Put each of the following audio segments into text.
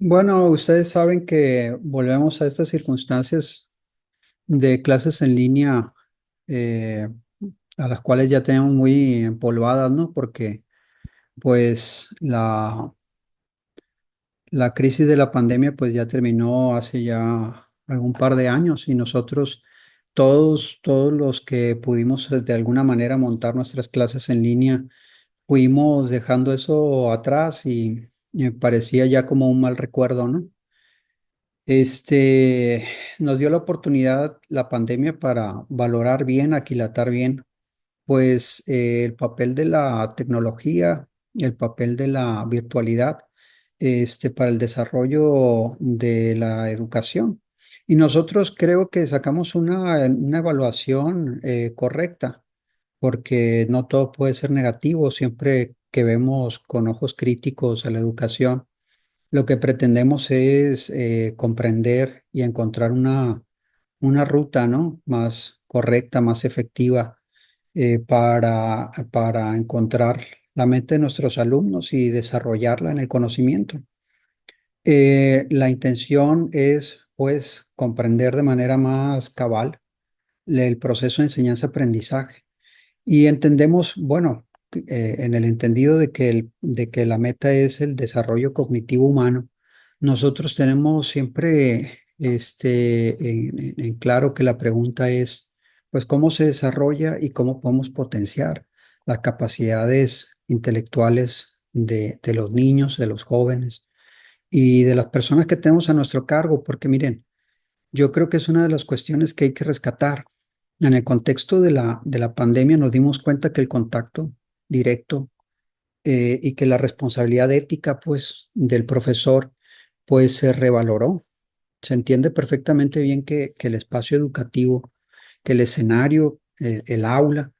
Bueno, ustedes saben que volvemos a estas circunstancias de clases en línea, eh, a las cuales ya tenemos muy empolvadas, ¿no? Porque pues la crisis de la pandemia pues ya terminó hace ya algún par de años y nosotros, todos los que pudimos de alguna manera montar nuestras clases en línea, fuimos dejando eso atrás y me parecía ya como un mal recuerdo, ¿no? Nos dio la oportunidad la pandemia para valorar bien, aquilatar bien, pues el papel de la tecnología, el papel de la virtualidad, para el desarrollo de la educación. Y nosotros creo que sacamos una evaluación correcta, porque no todo puede ser negativo, siempre que vemos con ojos críticos a la educación lo que pretendemos es comprender y encontrar una ruta, ¿no? Más correcta, más efectiva para encontrar la mente de nuestros alumnos y desarrollarla en el conocimiento. La intención es, pues, comprender de manera más cabal el proceso de enseñanza-aprendizaje. Y entendemos, bueno, en el entendido de que la meta es el desarrollo cognitivo humano, nosotros tenemos siempre en claro que la pregunta es, pues, ¿cómo se desarrolla y cómo podemos potenciar las capacidades intelectuales de los niños, de los jóvenes y de las personas que tenemos a nuestro cargo? Porque miren, yo creo que es una de las cuestiones que hay que rescatar. En el contexto de la pandemia nos dimos cuenta que el contacto directo y que la responsabilidad ética, pues, del profesor, pues, se revaloró. Se entiende perfectamente bien que el espacio educativo, que el escenario, el aula,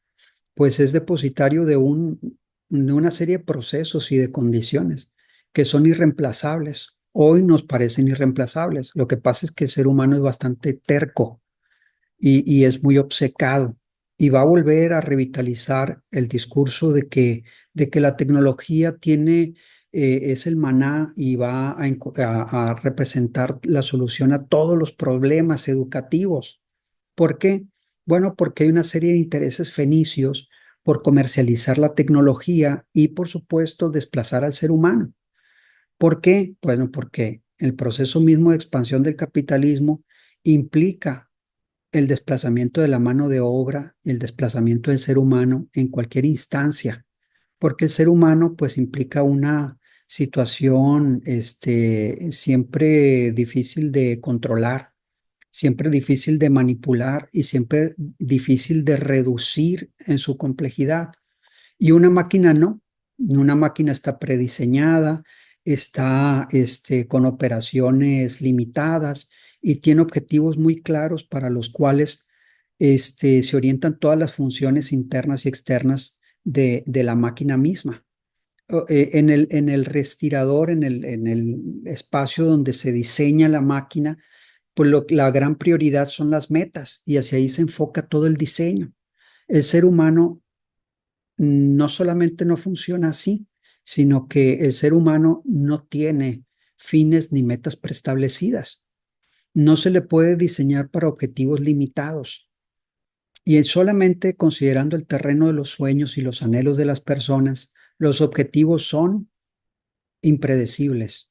pues, es depositario de una serie de procesos y de condiciones que son irreemplazables. Hoy nos parecen irreemplazables. Lo que pasa es que el ser humano es bastante terco y es muy obcecado y va a volver a revitalizar el discurso de que la tecnología es el maná y va a representar la solución a todos los problemas educativos. ¿Por qué? Bueno, porque hay una serie de intereses fenicios por comercializar la tecnología y, por supuesto, desplazar al ser humano. ¿Por qué? Bueno, porque el proceso mismo de expansión del capitalismo implica el desplazamiento de la mano de obra, el desplazamiento del ser humano en cualquier instancia, porque el ser humano pues implica una situación siempre difícil de controlar, siempre difícil de manipular y siempre difícil de reducir en su complejidad. Y una máquina no, una máquina está prediseñada, está con operaciones limitadas y tiene objetivos muy claros para los cuales se orientan todas las funciones internas y externas de la máquina misma. En el respirador, en el espacio donde se diseña la máquina, pues la gran prioridad son las metas y hacia ahí se enfoca todo el diseño. El ser humano no solamente no funciona así, sino que el ser humano no tiene fines ni metas preestablecidas. No se le puede diseñar para objetivos limitados. Y solamente considerando el terreno de los sueños y los anhelos de las personas, los objetivos son impredecibles.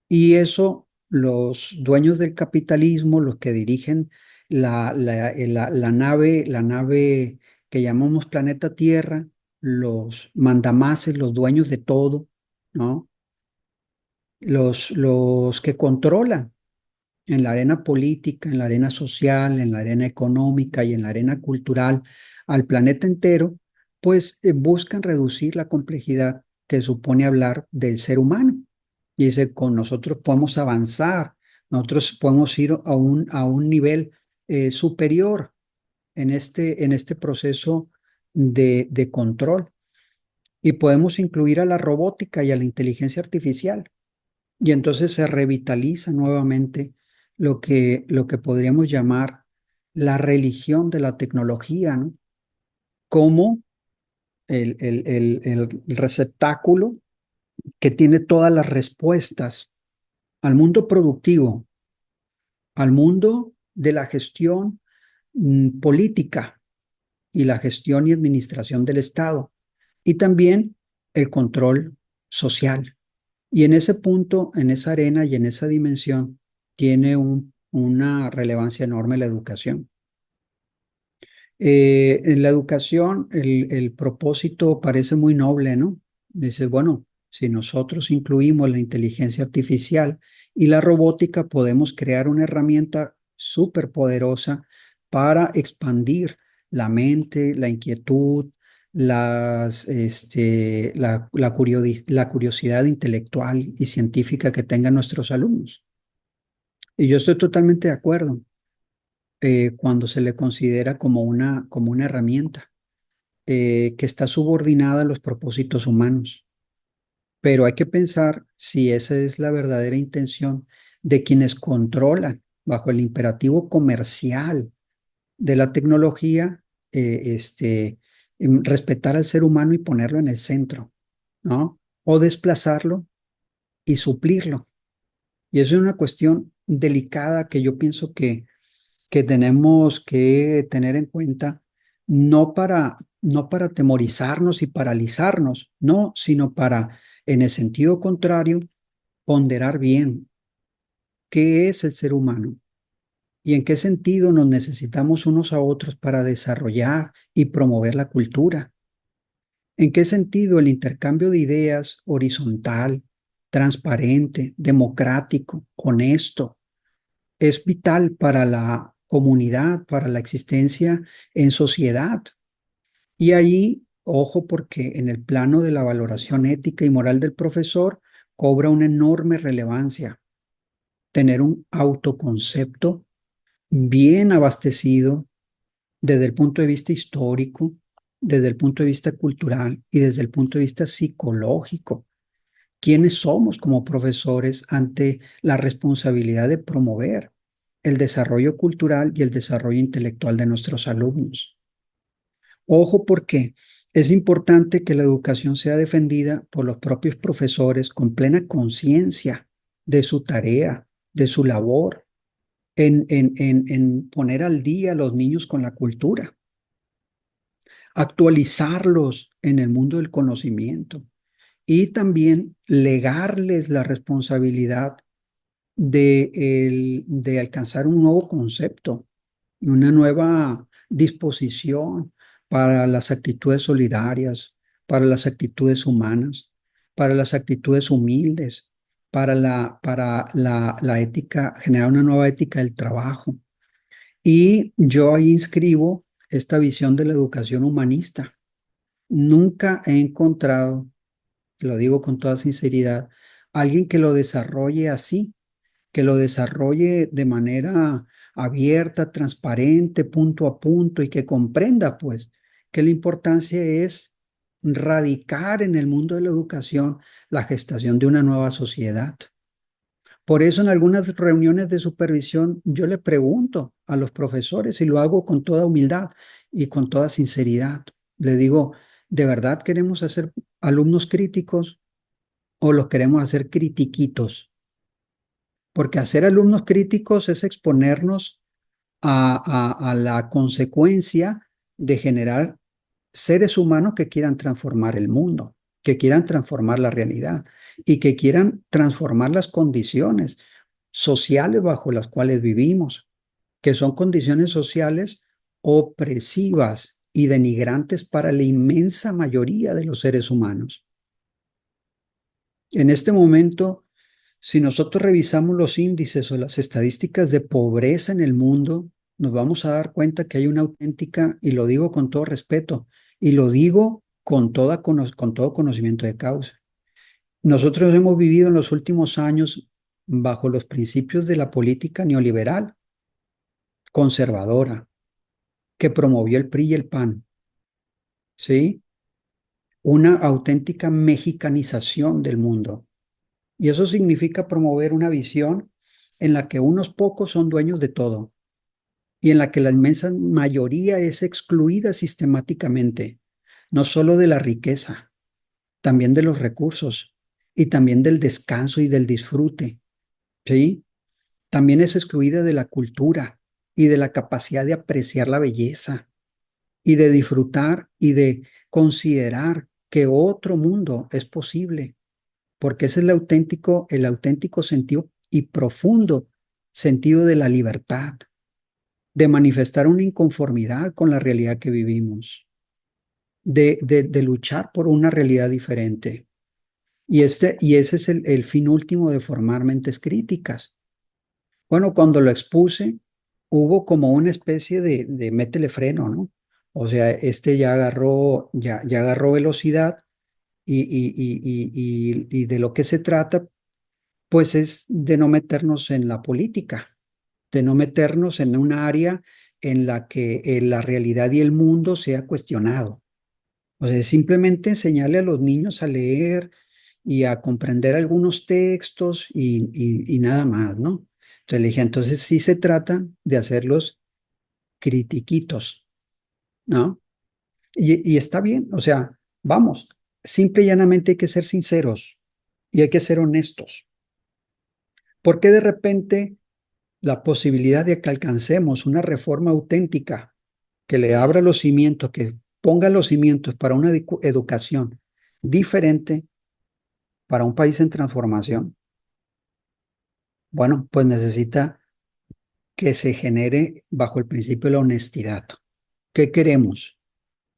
Y eso los dueños del capitalismo, los que dirigen la nave que llamamos planeta Tierra, los mandamases, los dueños de todo, ¿no? Los que controlan en la arena política, en la arena social, en la arena económica y en la arena cultural al planeta entero, pues buscan reducir la complejidad que supone hablar del ser humano. Y dice, con nosotros podemos avanzar, nosotros podemos ir a un nivel superior en este proceso de control y podemos incluir a la robótica y a la inteligencia artificial. Y entonces se revitaliza nuevamente lo que podríamos llamar la religión de la tecnología, ¿no? Como el receptáculo que tiene todas las respuestas al mundo productivo, al mundo de la gestión política y la gestión y administración del Estado, y también el control social. Y en ese punto, en esa arena y en esa dimensión, tiene una relevancia enorme la educación. En la educación, el propósito parece muy noble, ¿no? Dices, bueno, si nosotros incluimos la inteligencia artificial y la robótica, podemos crear una herramienta súper poderosa para expandir la mente, la inquietud, la curiosidad intelectual y científica que tengan nuestros alumnos. Y yo estoy totalmente de acuerdo cuando se le considera como una herramienta que está subordinada a los propósitos humanos. Pero hay que pensar si esa es la verdadera intención de quienes controlan bajo el imperativo comercial de la tecnología, respetar al ser humano y ponerlo en el centro, ¿no? O desplazarlo y suplirlo. Y eso es una cuestión delicada que yo pienso que tenemos que tener en cuenta, no para atemorizarnos y paralizarnos, no, sino para, en el sentido contrario, ponderar bien qué es el ser humano y en qué sentido nos necesitamos unos a otros para desarrollar y promover la cultura. En qué sentido el intercambio de ideas horizontal, transparente, democrático, honesto, es vital para la comunidad, para la existencia en sociedad. Y ahí, ojo, porque en el plano de la valoración ética y moral del profesor cobra una enorme relevancia tener un autoconcepto bien abastecido desde el punto de vista histórico, desde el punto de vista cultural y desde el punto de vista psicológico. ¿Quiénes somos como profesores ante la responsabilidad de promover el desarrollo cultural y el desarrollo intelectual de nuestros alumnos? Ojo, porque es importante que la educación sea defendida por los propios profesores con plena conciencia de su tarea, de su labor, en poner al día a los niños con la cultura, actualizarlos en el mundo del conocimiento y también legarles la responsabilidad de alcanzar un nuevo concepto, una nueva disposición para las actitudes solidarias, para las actitudes humanas, para las actitudes humildes, para la ética, generar una nueva ética del trabajo. Y yo ahí inscribo esta visión de la educación humanista. Nunca he encontrado, lo digo con toda sinceridad, alguien que lo desarrolle así, que lo desarrolle de manera abierta, transparente, punto a punto y que comprenda, pues, que la importancia es radicar en el mundo de la educación la gestación de una nueva sociedad. Por eso en algunas reuniones de supervisión yo le pregunto a los profesores y lo hago con toda humildad y con toda sinceridad. Le digo, ¿de verdad queremos hacer alumnos críticos o los queremos hacer critiquitos? Porque hacer alumnos críticos es exponernos a la consecuencia de generar seres humanos que quieran transformar el mundo, que quieran transformar la realidad y que quieran transformar las condiciones sociales bajo las cuales vivimos, que son condiciones sociales opresivas y denigrantes para la inmensa mayoría de los seres humanos. En este momento, si nosotros revisamos los índices o las estadísticas de pobreza en el mundo, nos vamos a dar cuenta que hay una auténtica, y lo digo con todo respeto, y lo digo con todo conocimiento de causa. Nosotros hemos vivido en los últimos años bajo los principios de la política neoliberal, conservadora, que promovió el PRI y el PAN, ¿sí? Una auténtica mexicanización del mundo. Y eso significa promover una visión en la que unos pocos son dueños de todo y en la que la inmensa mayoría es excluida sistemáticamente, no solo de la riqueza, también de los recursos y también del descanso y del disfrute. ¿sí? También es excluida de la cultura y de la capacidad de apreciar la belleza y de disfrutar y de considerar que otro mundo es posible, porque ese es el auténtico sentido y profundo sentido de la libertad, de manifestar una inconformidad con la realidad que vivimos, de luchar por una realidad diferente. Y ese es el fin último de formar mentes críticas. Bueno, cuando lo expuse, hubo como una especie de métele freno, ¿no? O sea, este ya agarró velocidad y de lo que se trata, pues es de no meternos en la política, de no meternos en un área en la que la realidad y el mundo sea cuestionado. O sea, simplemente enseñarle a los niños a leer y a comprender algunos textos y nada más, ¿no? Entonces le dije, entonces sí se trata de hacerlos critiquitos, ¿no? Y está bien, o sea, vamos, simple y llanamente hay que ser sinceros y hay que ser honestos. Porque de repente la posibilidad de que alcancemos una reforma auténtica que le abra los cimientos, que ponga los cimientos para una educación diferente para un país en transformación, bueno, pues necesita que se genere bajo el principio de la honestidad. ¿Qué queremos?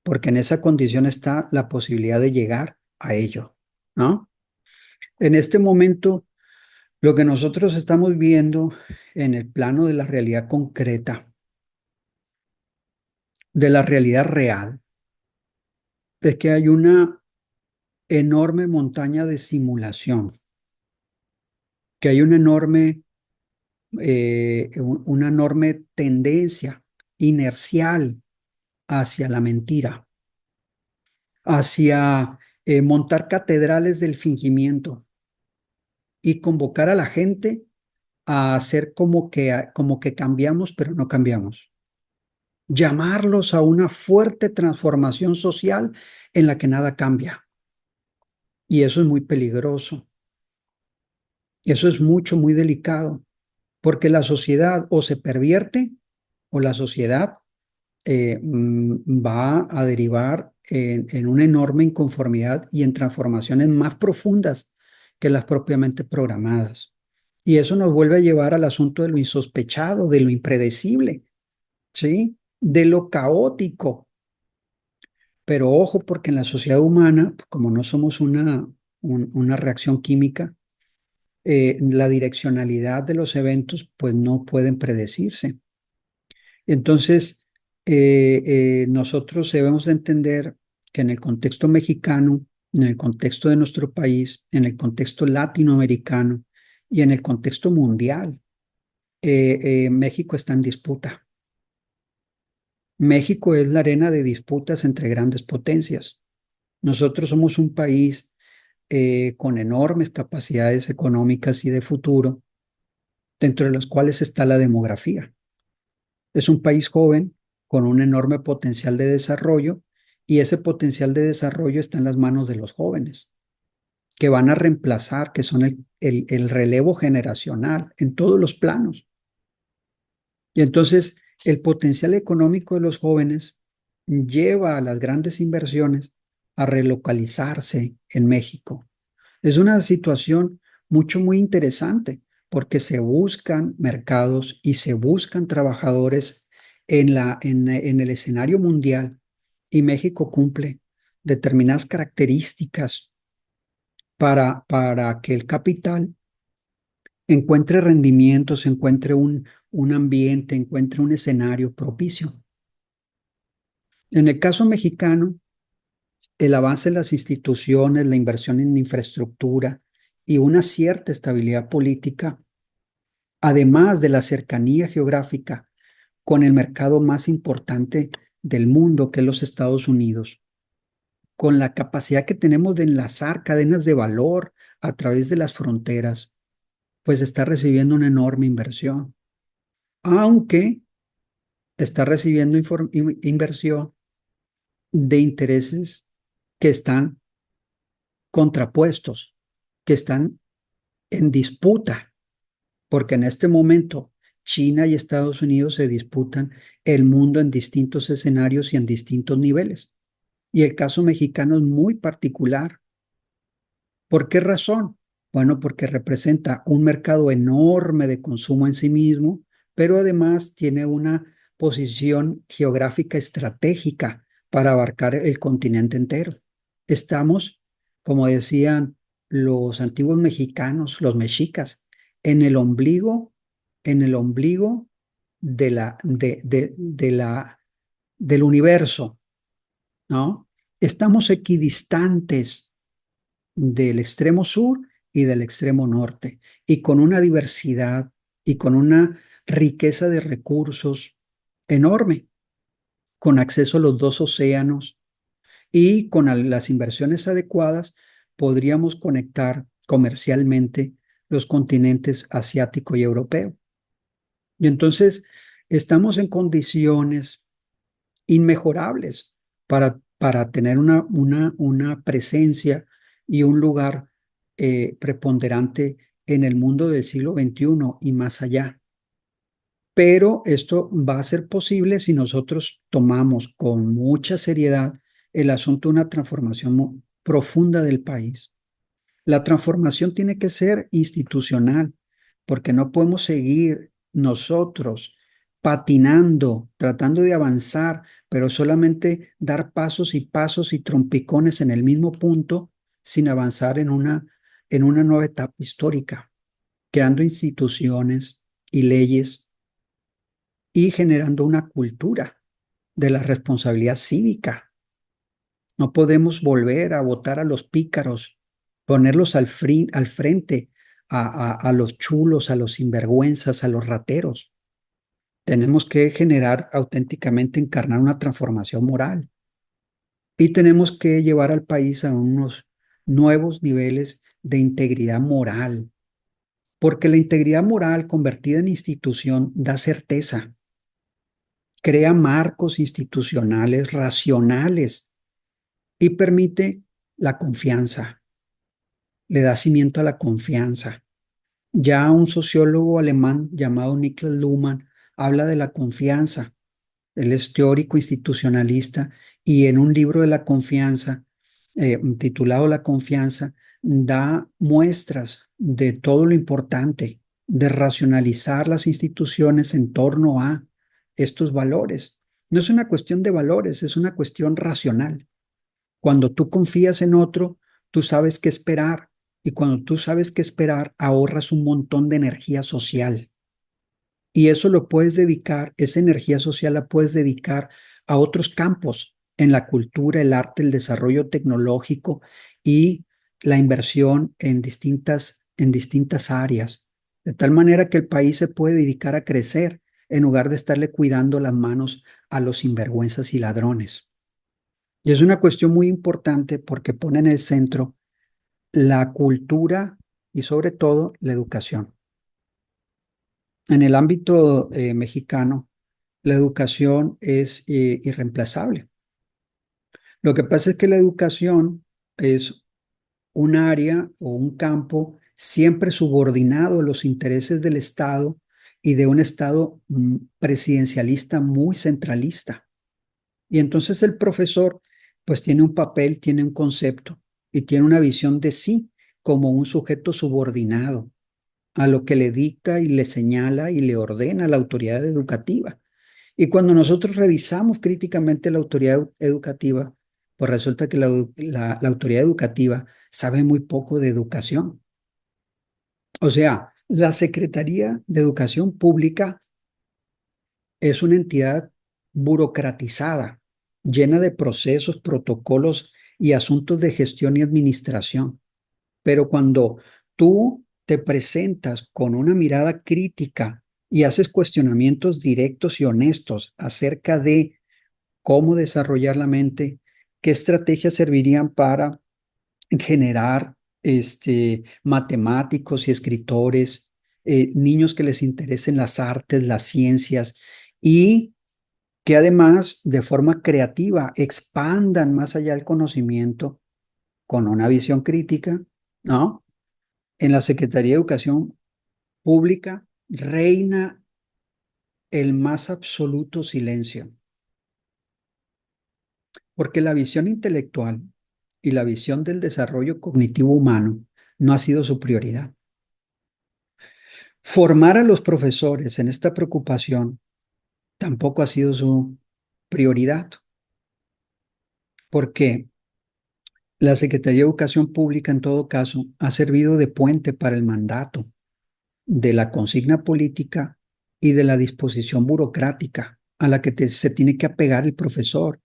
Porque en esa condición está la posibilidad de llegar a ello, ¿no? En este momento, lo que nosotros estamos viendo en el plano de la realidad concreta, de la realidad real, es que hay una enorme montaña de simulación, que hay una enorme tendencia inercial hacia la mentira, hacia montar catedrales del fingimiento y convocar a la gente a hacer como que cambiamos, pero no cambiamos. Llamarlos a una fuerte transformación social en la que nada cambia. Y eso es muy peligroso. Eso es muy delicado, porque la sociedad o se pervierte o la sociedad va a derivar en una enorme inconformidad y en transformaciones más profundas que las propiamente programadas. Y eso nos vuelve a llevar al asunto de lo insospechado, de lo impredecible, ¿sí? De lo caótico. Pero ojo, porque en la sociedad humana, como no somos una reacción química, la direccionalidad de los eventos pues no pueden predecirse. Entonces, nosotros debemos de entender que en el contexto mexicano, en el contexto de nuestro país, en el contexto latinoamericano y en el contexto mundial, México está en disputa. México es la arena de disputas entre grandes potencias. Nosotros somos un país con enormes capacidades económicas y de futuro, dentro de las cuales está la demografía. Es un país joven con un enorme potencial de desarrollo y ese potencial de desarrollo está en las manos de los jóvenes, que van a reemplazar, que son el relevo generacional en todos los planos. Y entonces el potencial económico de los jóvenes lleva a las grandes inversiones a relocalizarse en México. Es una situación muy interesante porque se buscan mercados y se buscan trabajadores en el escenario mundial y México cumple determinadas características para que el capital encuentre rendimientos, encuentre un ambiente, encuentre un escenario propicio. En el caso mexicano, el avance en las instituciones, la inversión en infraestructura y una cierta estabilidad política, además de la cercanía geográfica con el mercado más importante del mundo, que es los Estados Unidos, con la capacidad que tenemos de enlazar cadenas de valor a través de las fronteras, pues está recibiendo una enorme inversión, aunque está recibiendo inversión de intereses que están contrapuestos, que están en disputa. porque en este momento China y Estados Unidos se disputan el mundo en distintos escenarios y en distintos niveles. Y el caso mexicano es muy particular. ¿Por qué razón? Bueno, porque representa un mercado enorme de consumo en sí mismo, pero además tiene una posición geográfica estratégica para abarcar el continente entero. Estamos, como decían los antiguos mexicanos, los mexicas, en en el ombligo del universo, ¿no? Estamos equidistantes del extremo sur y del extremo norte, y con una diversidad y con una riqueza de recursos enorme, con acceso a los dos océanos y con las inversiones adecuadas, podríamos conectar comercialmente los continentes asiático y europeo. Y entonces estamos en condiciones inmejorables para tener una presencia y un lugar preponderante en el mundo del siglo XXI y más allá. Pero esto va a ser posible si nosotros tomamos con mucha seriedad el asunto de una transformación profunda del país. La transformación tiene que ser institucional, porque no podemos seguir nosotros patinando, tratando de avanzar, pero solamente dar pasos y pasos y trompicones en el mismo punto sin avanzar en una nueva etapa histórica, creando instituciones y leyes y generando una cultura de la responsabilidad cívica. No podemos volver a votar a los pícaros, ponerlos al frente, a los chulos, a los sinvergüenzas, a los rateros. Tenemos que generar auténticamente, encarnar una transformación moral y tenemos que llevar al país a unos nuevos niveles de integridad moral, porque la integridad moral convertida en institución da certeza, crea marcos institucionales racionales y permite la confianza, le da cimiento a la confianza. Ya un sociólogo alemán llamado Niklas Luhmann habla de la confianza. Él es teórico institucionalista y en un libro de la confianza, titulado La confianza, da muestras de todo lo importante de racionalizar las instituciones en torno a estos valores. No es una cuestión de valores, es una cuestión racional. Cuando tú confías en otro, tú sabes qué esperar. Y cuando tú sabes qué esperar, ahorras un montón de energía social. Y eso lo puedes dedicar, esa energía social la puedes dedicar a otros campos, en la cultura, el arte, el desarrollo tecnológico y la inversión en distintas áreas. De tal manera que el país se puede dedicar a crecer en lugar de estarle cuidando las manos a los sinvergüenzas y ladrones. Y es una cuestión muy importante porque pone en el centro la cultura y sobre todo la educación. En el ámbito mexicano, la educación es irreemplazable. Lo que pasa es que la educación es un área o un campo siempre subordinado a los intereses del Estado y de un Estado presidencialista muy centralista. Y entonces el profesor pues tiene un papel, tiene un concepto y tiene una visión de sí como un sujeto subordinado a lo que le dicta y le señala y le ordena la autoridad educativa. Y cuando nosotros revisamos críticamente la autoridad educativa, pues resulta que la autoridad educativa sabe muy poco de educación. O sea, la Secretaría de Educación Pública es una entidad burocratizada, llena de procesos, protocolos y asuntos de gestión y administración. Pero cuando tú te presentas con una mirada crítica y haces cuestionamientos directos y honestos acerca de cómo desarrollar la mente, qué estrategias servirían para generar matemáticos y escritores, niños que les interesen las artes, las ciencias y que además de forma creativa expandan más allá el conocimiento con una visión crítica, ¿no? En la Secretaría de Educación pública reina el más absoluto silencio, porque la visión intelectual y la visión del desarrollo cognitivo humano no ha sido su prioridad. Formar a los profesores en esta preocupación tampoco ha sido su prioridad, porque la Secretaría de Educación Pública, en todo caso, ha servido de puente para el mandato de la consigna política y de la disposición burocrática a la que se tiene que apegar el profesor.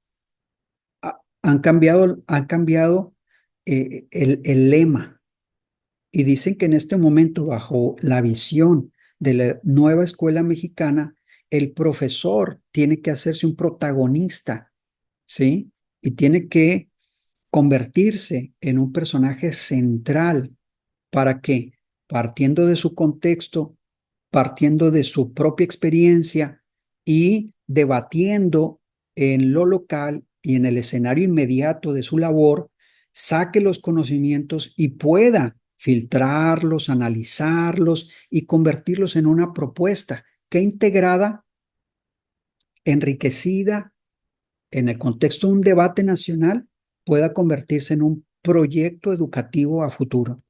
Han cambiado el lema y dicen que en este momento, bajo la visión de la nueva escuela mexicana, el profesor tiene que hacerse un protagonista, ¿sí? Y tiene que convertirse en un personaje central para que, partiendo de su contexto, partiendo de su propia experiencia y debatiendo en lo local y en el escenario inmediato de su labor, saque los conocimientos y pueda filtrarlos, analizarlos y convertirlos en una propuesta que integrada, enriquecida en el contexto de un debate nacional, pueda convertirse en un proyecto educativo a futuro.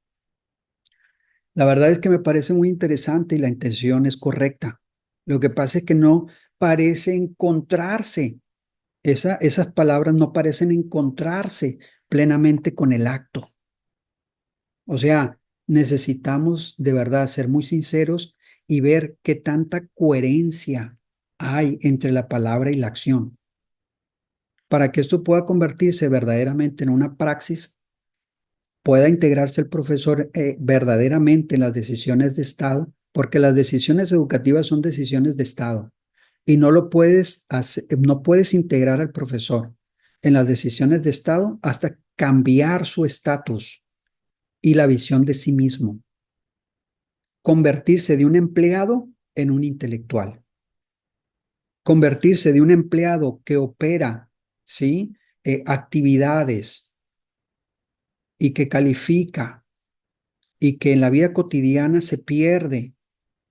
La verdad es que me parece muy interesante y la intención es correcta. Lo que pasa es que no parece encontrarse, esas palabras no parecen encontrarse plenamente con el acto. O sea, necesitamos de verdad ser muy sinceros y ver qué tanta coherencia hay entre la palabra y la acción. Para que esto pueda convertirse verdaderamente en una praxis, pueda integrarse el profesor verdaderamente en las decisiones de Estado, porque las decisiones educativas son decisiones de Estado y no puedes integrar al profesor en las decisiones de Estado hasta cambiar su estatus y la visión de sí mismo, convertirse de un empleado en un intelectual, convertirse de un empleado que opera, ¿sí? Actividades y que califica y que en la vida cotidiana se pierde,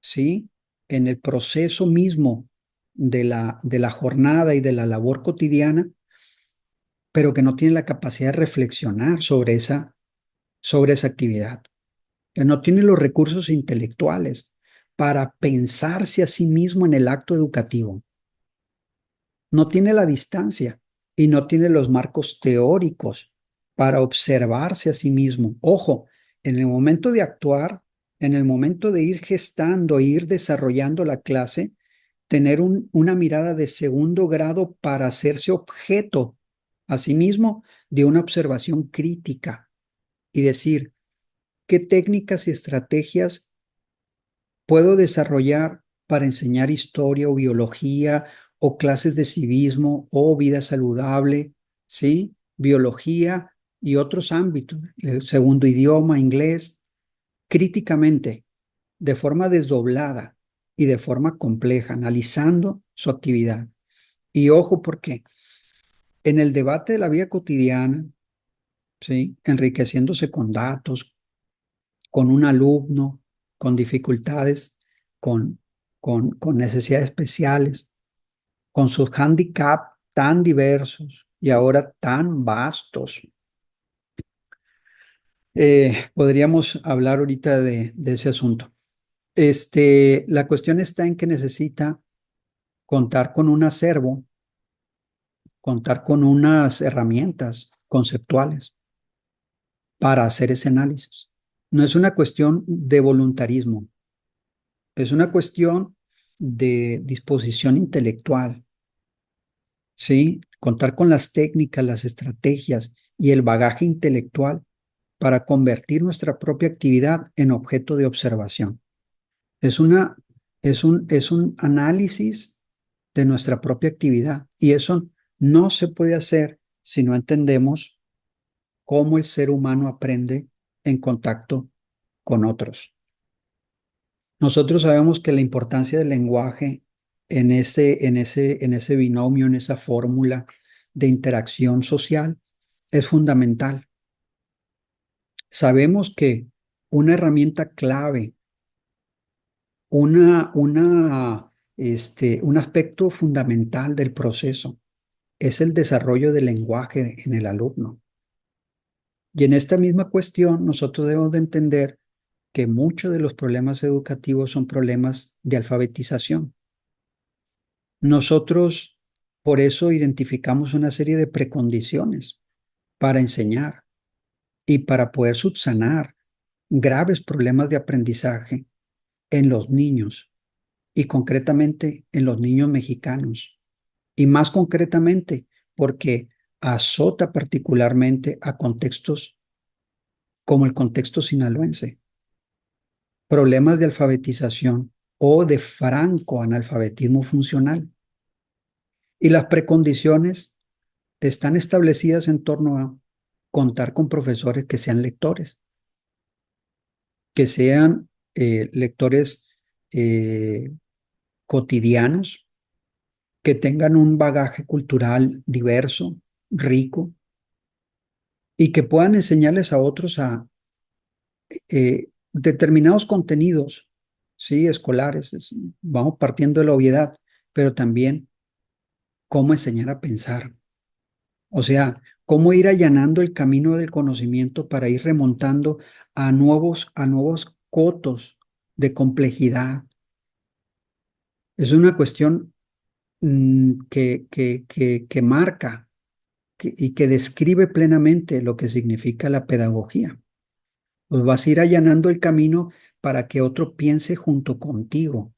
¿sí? En el proceso mismo de la jornada y de la labor cotidiana, pero que no tiene la capacidad de reflexionar sobre esa actividad, que no tiene los recursos intelectuales para pensarse a sí mismo en el acto educativo, no tiene la distancia y no tiene los marcos teóricos para observarse a sí mismo. Ojo, en el momento de actuar, en el momento de ir gestando e ir desarrollando la clase, tener una mirada de segundo grado para hacerse objeto a sí mismo de una observación crítica y decir, ¿qué técnicas y estrategias puedo desarrollar para enseñar historia o biología o clases de civismo o vida saludable, ¿sí? Biología y otros ámbitos, el segundo idioma, inglés, críticamente, de forma desdoblada y de forma compleja, analizando su actividad? Y ojo, porque en el debate de la vida cotidiana, ¿sí? Enriqueciéndose con datos, con un alumno, con dificultades, con necesidades especiales, con sus handicaps tan diversos y ahora tan vastos. Podríamos hablar ahorita de ese asunto. La cuestión está en que necesita contar con un acervo, contar con unas herramientas conceptuales para hacer ese análisis. No es una cuestión de voluntarismo, es una cuestión de disposición intelectual, ¿sí? Contar con las técnicas, las estrategias y el bagaje intelectual para convertir nuestra propia actividad en objeto de observación. Es una, es un análisis de nuestra propia actividad y eso no se puede hacer si no entendemos cómo el ser humano aprende en contacto con otros. Nosotros sabemos que la importancia del lenguaje en ese binomio, en esa fórmula de interacción social es fundamental. Sabemos que una herramienta clave un aspecto fundamental del proceso es el desarrollo del lenguaje en el alumno. Y en esta misma cuestión, nosotros debemos de entender que muchos de los problemas educativos son problemas de alfabetización. Nosotros, por eso, identificamos una serie de precondiciones para enseñar y para poder subsanar graves problemas de aprendizaje en los niños y concretamente en los niños mexicanos. Y más concretamente porque azota particularmente a contextos como el contexto sinaloense, problemas de alfabetización o de franco analfabetismo funcional. Y las precondiciones están establecidas en torno a contar con profesores que sean lectores, que sean lectores eh, cotidianos, que tengan un bagaje cultural diverso, rico, y que puedan enseñarles a otros a determinados contenidos, sí, escolares. Vamos partiendo de la obviedad, pero también cómo enseñar a pensar. O sea, cómo ir allanando el camino del conocimiento para ir remontando a nuevos cotos de complejidad. Es una cuestión que marca y que describe plenamente lo que significa la pedagogía. Pues vas a ir allanando el camino para que otro piense junto contigo,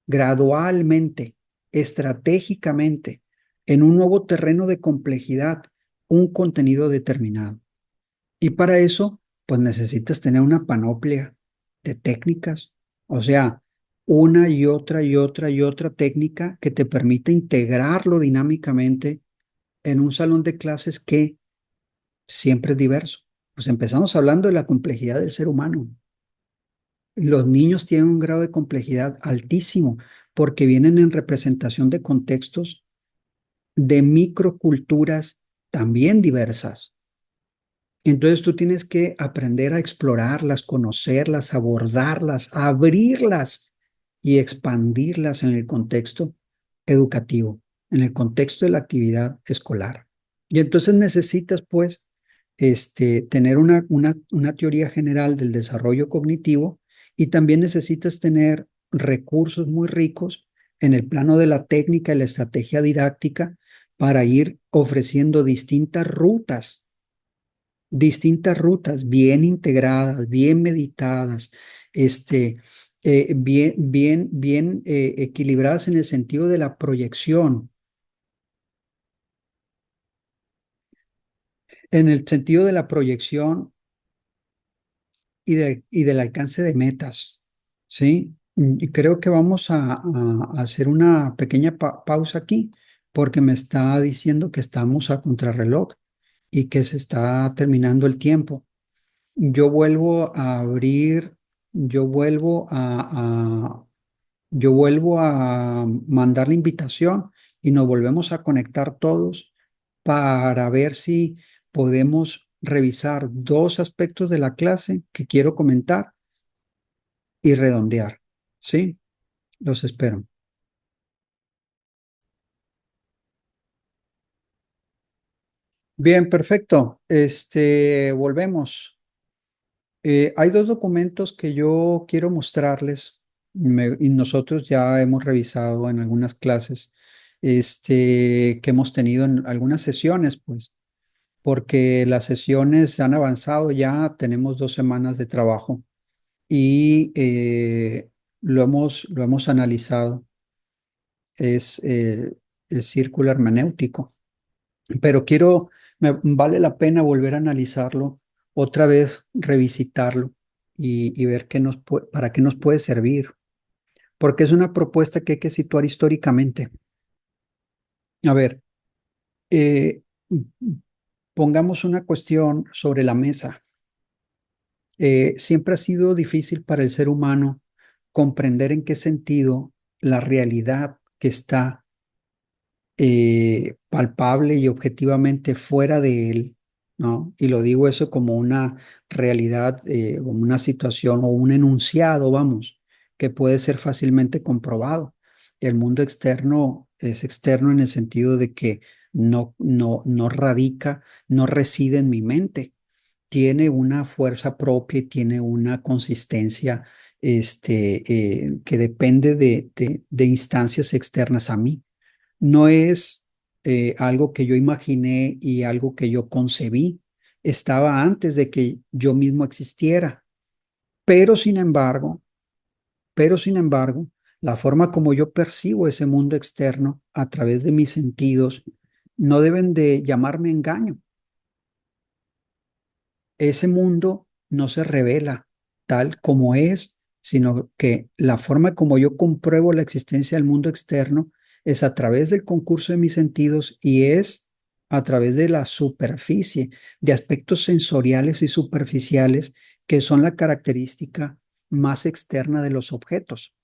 gradualmente, estratégicamente, en un nuevo terreno de complejidad, un contenido determinado. Y para eso, pues necesitas tener una panoplia de técnicas, o sea, una y otra y otra y otra técnica que te permita integrarlo dinámicamente en un salón de clases que siempre es diverso. Pues empezamos hablando de la complejidad del ser humano. Los niños tienen un grado de complejidad altísimo porque vienen en representación de contextos de microculturas también diversas. Entonces tú tienes que aprender a explorarlas, conocerlas, abordarlas, abrirlas y expandirlas en el contexto educativo, en el contexto de la actividad escolar. Y entonces necesitas, pues, tener una teoría general del desarrollo cognitivo y también necesitas tener recursos muy ricos en el plano de la técnica y la estrategia didáctica para ir ofreciendo distintas rutas bien integradas, bien meditadas, bien equilibradas en el sentido de la proyección, en el sentido de la proyección y del alcance de metas, ¿sí? Y creo que vamos a hacer una pequeña pausa aquí porque me está diciendo que estamos a contrarreloj y que se está terminando el tiempo. Yo vuelvo a abrir, yo vuelvo yo vuelvo a mandar la invitación y nos volvemos a conectar todos para ver si podemos revisar dos aspectos de la clase que quiero comentar y redondear. ¿Sí? Los espero. Bien, perfecto. Volvemos. Hay dos documentos que yo quiero mostrarles y nosotros ya hemos revisado en algunas clases que hemos tenido en algunas sesiones, pues, porque las sesiones han avanzado ya, tenemos 2 semanas de trabajo y lo hemos analizado, es el círculo hermenéutico. Pero vale la pena volver a analizarlo, otra vez revisitarlo y ver para qué nos puede servir, porque es una propuesta que hay que situar históricamente. A ver, eh, pongamos una cuestión sobre la mesa. Siempre ha sido difícil para el ser humano comprender en qué sentido la realidad que está palpable y objetivamente fuera de él, ¿no? Y lo digo eso como una realidad, como una situación o un enunciado, vamos, que puede ser fácilmente comprobado. El mundo externo es externo en el sentido de que no radica, no reside en mi mente. Tiene una fuerza propia y tiene una consistencia que depende de instancias externas a mí. No es algo que yo imaginé y algo que yo concebí. Estaba antes de que yo mismo existiera. Pero sin embargo, pero sin embargo, la forma como yo percibo ese mundo externo a través de mis sentidos no deben de llamarme engaño. Ese mundo no se revela tal como es, sino que la forma como yo compruebo la existencia del mundo externo es a través del concurso de mis sentidos y es a través de la superficie, de aspectos sensoriales y superficiales que son la característica más externa de los objetos.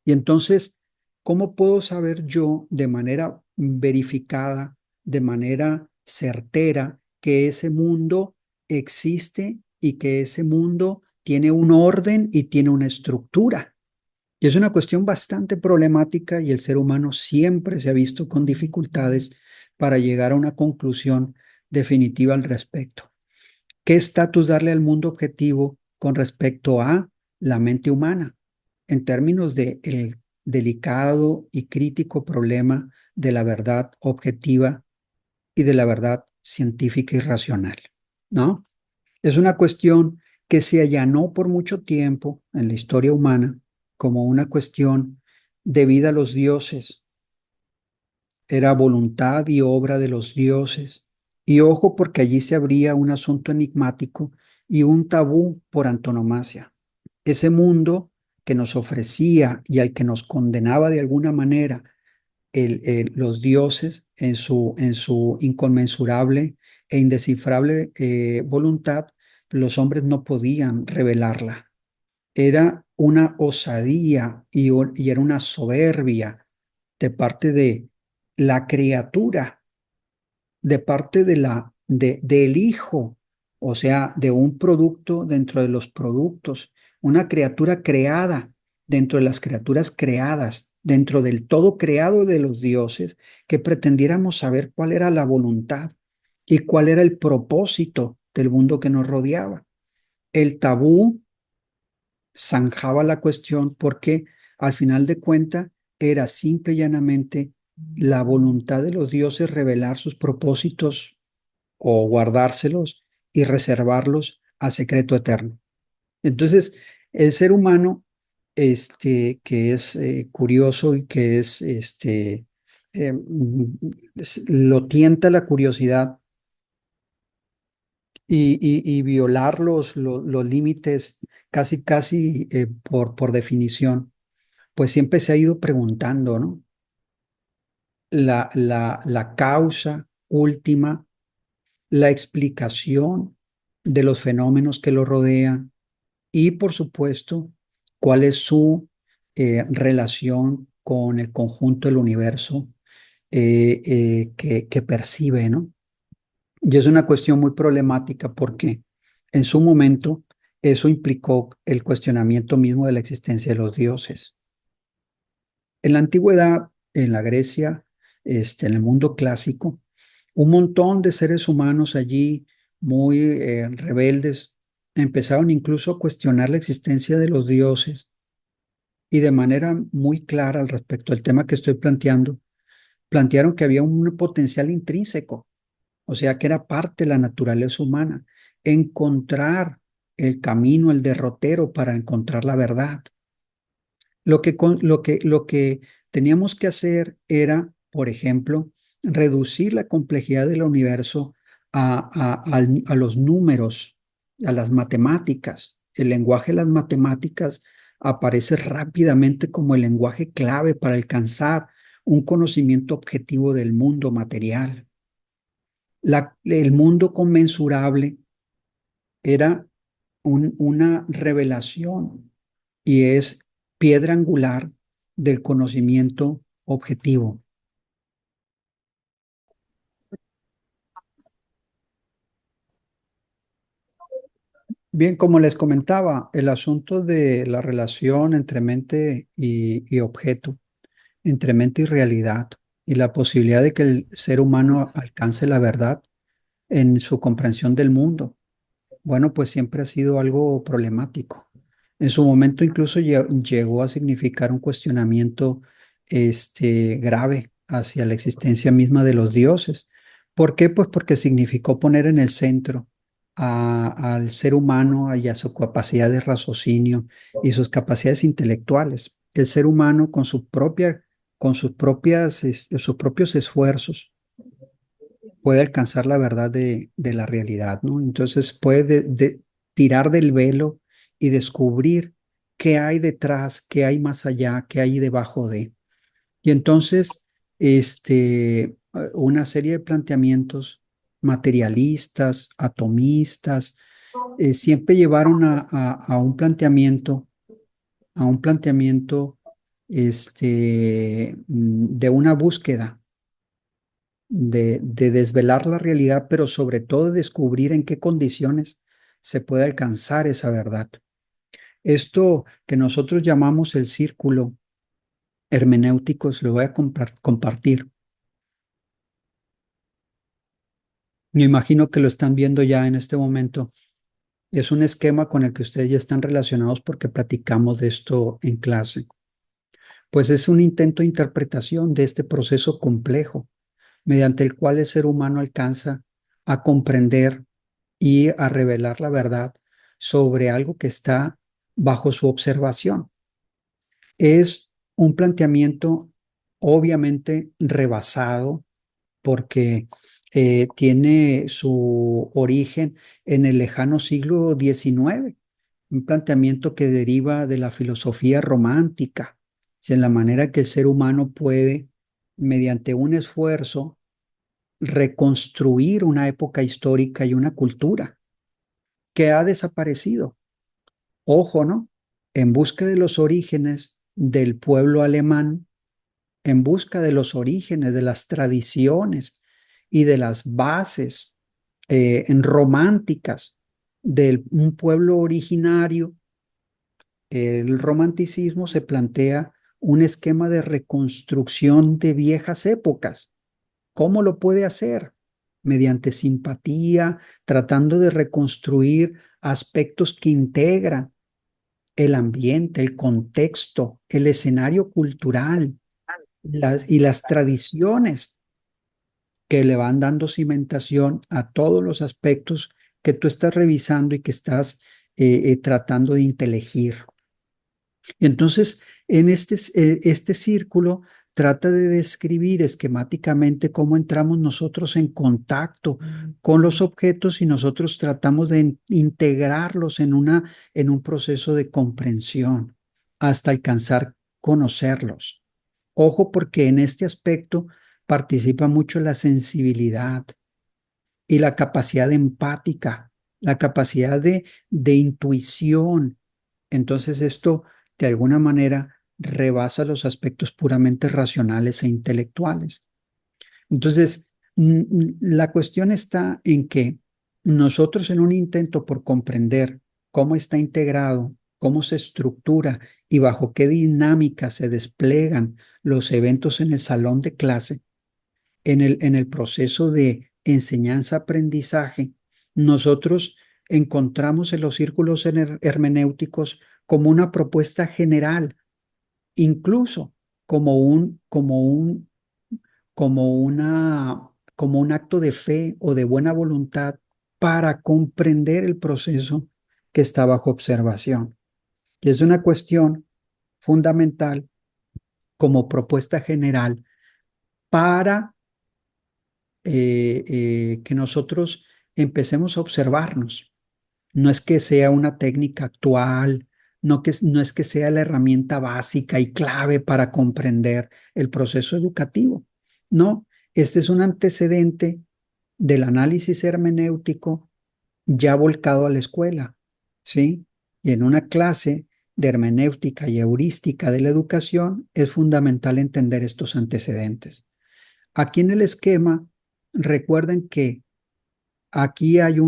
Y entonces, ¿cómo puedo saber yo de manera verificada, de manera certera, que ese mundo existe y que ese mundo tiene un orden y tiene una estructura? Y es una cuestión bastante problemática y el ser humano siempre se ha visto con dificultades para llegar a una conclusión definitiva al respecto. ¿Qué estatus darle al mundo objetivo con respecto a la mente humana en términos de el delicado y crítico problema de la verdad objetiva y de la verdad científica y racional? ¿No? Es una cuestión que se allanó por mucho tiempo en la historia humana como una cuestión debida a los dioses. Era voluntad y obra de los dioses. Y ojo, porque allí se abría un asunto enigmático y un tabú por antonomasia. Ese mundo que nos ofrecía y al que nos condenaba de alguna manera los dioses en su inconmensurable e indescifrable voluntad, los hombres no podían revelarla. Era una osadía y era una soberbia de parte de la criatura, de parte del hijo, o sea, de un producto dentro de los productos, una criatura creada dentro de las criaturas creadas, dentro del todo creado de los dioses, que pretendiéramos saber cuál era la voluntad y cuál era el propósito del mundo que nos rodeaba. El tabú zanjaba la cuestión porque al final de cuentas era simple y llanamente la voluntad de los dioses revelar sus propósitos o guardárselos y reservarlos a secreto eterno. Entonces, el ser humano, que es curioso y que es, lo tienta la curiosidad y violar los límites casi por definición, pues siempre se ha ido preguntando, ¿no? La causa última, la explicación de los fenómenos que lo rodean y, por supuesto, cuál es su relación con el conjunto del universo que percibe, ¿no? Y es una cuestión muy problemática porque en su momento eso implicó el cuestionamiento mismo de la existencia de los dioses. En la antigüedad, en la Grecia, en el mundo clásico, un montón de seres humanos allí muy rebeldes empezaron incluso a cuestionar la existencia de los dioses y de manera muy clara al respecto del tema que estoy planteando, plantearon que había un potencial intrínseco, o sea, que era parte de la naturaleza humana, encontrar el camino, el derrotero para encontrar la verdad. Lo que teníamos que hacer era, por ejemplo, reducir la complejidad del universo a los números, a las matemáticas. El lenguaje de las matemáticas aparece rápidamente como el lenguaje clave para alcanzar un conocimiento objetivo del mundo material. El mundo conmensurable era una revelación y es piedra angular del conocimiento objetivo. Bien, como les comentaba, el asunto de la relación entre mente y objeto, entre mente y realidad, y la posibilidad de que el ser humano alcance la verdad en su comprensión del mundo. Bueno, pues siempre ha sido algo problemático. En su momento incluso llegó a significar un cuestionamiento grave hacia la existencia misma de los dioses. ¿Por qué? Pues porque significó poner en el centro al ser humano y a su capacidad de raciocinio y sus capacidades intelectuales. El ser humano con sus propios esfuerzos puede alcanzar la verdad de la realidad, ¿no? Entonces puede tirar del velo y descubrir qué hay detrás, qué hay más allá, qué hay debajo de. Y entonces, una serie de planteamientos materialistas, atomistas, siempre llevaron a un planteamiento, de una búsqueda de desvelar la realidad, pero sobre todo descubrir en qué condiciones se puede alcanzar esa verdad. Esto que nosotros llamamos el círculo hermenéutico, se lo voy a compartir. Me imagino que lo están viendo ya en este momento. Es un esquema con el que ustedes ya están relacionados porque platicamos de esto en clase. Pues es un intento de interpretación de este proceso complejo mediante el cual el ser humano alcanza a comprender y a revelar la verdad sobre algo que está bajo su observación. Es un planteamiento obviamente rebasado porque tiene su origen en el lejano siglo XIX, un planteamiento que deriva de la filosofía romántica, en la manera que el ser humano puede, mediante un esfuerzo, reconstruir una época histórica y una cultura que ha desaparecido. Ojo, ¿no? En busca de los orígenes del pueblo alemán, en busca de los orígenes, de las tradiciones y de las bases románticas de un pueblo originario, el romanticismo se plantea un esquema de reconstrucción de viejas épocas. ¿Cómo lo puede hacer? Mediante simpatía, tratando de reconstruir aspectos que integran el ambiente, el contexto, el escenario cultural y las tradiciones que le van dando cimentación a todos los aspectos que tú estás revisando y que estás tratando de inteligir. Y entonces, este círculo trata de describir esquemáticamente cómo entramos nosotros en contacto con los objetos y nosotros tratamos de integrarlos en un proceso de comprensión hasta alcanzar conocerlos. Ojo, porque en este aspecto participa mucho la sensibilidad y la capacidad empática, la capacidad de intuición. Entonces esto, de alguna manera, rebasa los aspectos puramente racionales e intelectuales. Entonces, la cuestión está en que nosotros en un intento por comprender cómo está integrado, cómo se estructura y bajo qué dinámica se despliegan los eventos en el salón de clase, en el proceso de enseñanza-aprendizaje, nosotros encontramos en los círculos hermenéuticos como una propuesta general, incluso como como un acto de fe o de buena voluntad para comprender el proceso que está bajo observación. Y es una cuestión fundamental como propuesta general para que nosotros empecemos a observarnos. No es que sea una técnica actual, no es que sea la herramienta básica y clave para comprender el proceso educativo. No, este es un antecedente del análisis hermenéutico ya volcado a la escuela, ¿sí? Y en una clase de hermenéutica y heurística de la educación es fundamental entender estos antecedentes. Aquí en el esquema, recuerden que aquí hay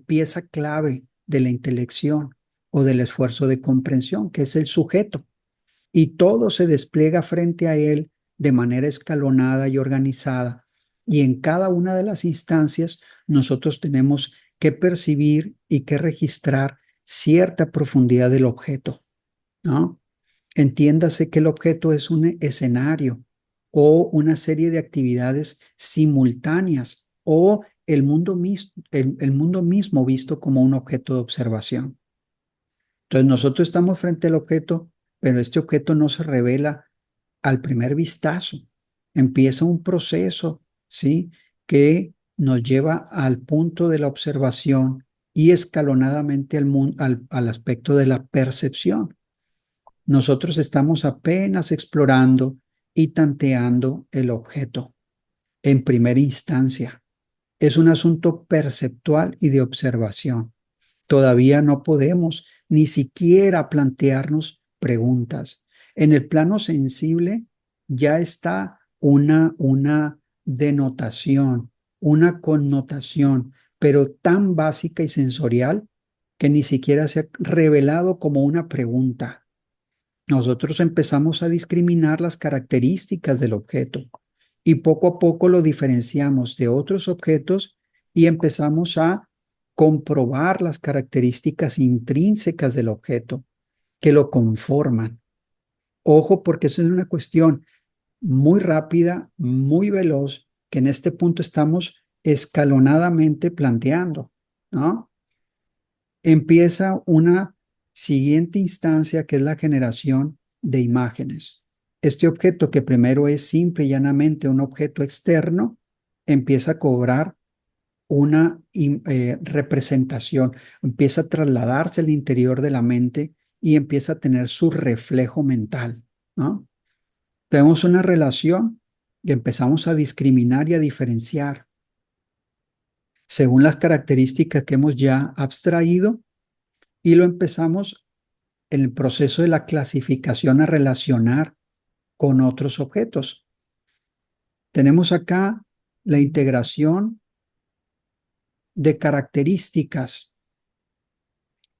pieza clave de la intelección o del esfuerzo de comprensión, que es el sujeto. Y todo se despliega frente a él de manera escalonada y organizada. Y en cada una de las instancias nosotros tenemos que percibir y que registrar cierta profundidad del objeto, ¿no? Entiéndase que el objeto es un escenario o una serie de actividades simultáneas o el mundo mismo visto como un objeto de observación. Entonces nosotros estamos frente al objeto, pero este objeto no se revela al primer vistazo. Empieza un proceso, ¿sí? Que nos lleva al punto de la observación y escalonadamente al aspecto de la percepción. Nosotros estamos apenas explorando y tanteando el objeto en primera instancia. Es un asunto perceptual y de observación. Todavía no podemos ni siquiera plantearnos preguntas. En el plano sensible ya está una denotación, una connotación, pero tan básica y sensorial que ni siquiera se ha revelado como una pregunta. Nosotros empezamos a discriminar las características del objeto y poco a poco lo diferenciamos de otros objetos y empezamos a comprobar las características intrínsecas del objeto que lo conforman. Ojo, porque eso es una cuestión muy rápida, muy veloz, que en este punto estamos escalonadamente planteando, ¿no? Empieza una siguiente instancia que es la generación de imágenes. Este objeto que primero es simple y llanamente un objeto externo, empieza a cobrar una representación, empieza a trasladarse al interior de la mente y empieza a tener su reflejo mental, ¿no? Tenemos una relación y empezamos a discriminar y a diferenciar según las características que hemos ya abstraído y lo empezamos en el proceso de la clasificación a relacionar con otros objetos. Tenemos acá la integración de características.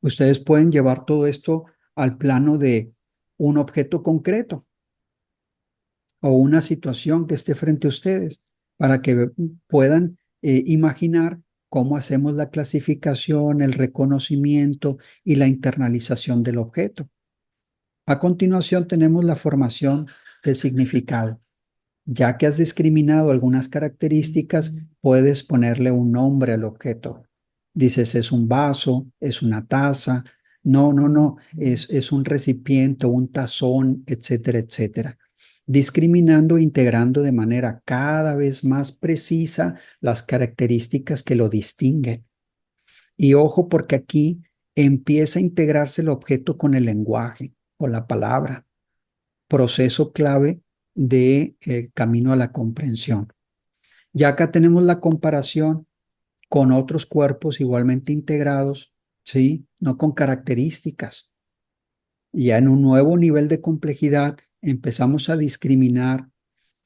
Ustedes pueden llevar todo esto al plano de un objeto concreto o una situación que esté frente a ustedes para que puedan imaginar cómo hacemos la clasificación, el reconocimiento y la internalización del objeto. A continuación tenemos la formación del significado. Ya que has discriminado algunas características, puedes ponerle un nombre al objeto. Dices, es un vaso, es una taza, no, es un recipiente, un tazón, etcétera, etcétera. Discriminando e integrando de manera cada vez más precisa las características que lo distinguen. Y ojo, porque aquí empieza a integrarse el objeto con el lenguaje, con la palabra, proceso clave de camino a la comprensión. Ya acá tenemos la comparación con otros cuerpos igualmente integrados, ¿sí? No con características. Ya en un nuevo nivel de complejidad empezamos a discriminar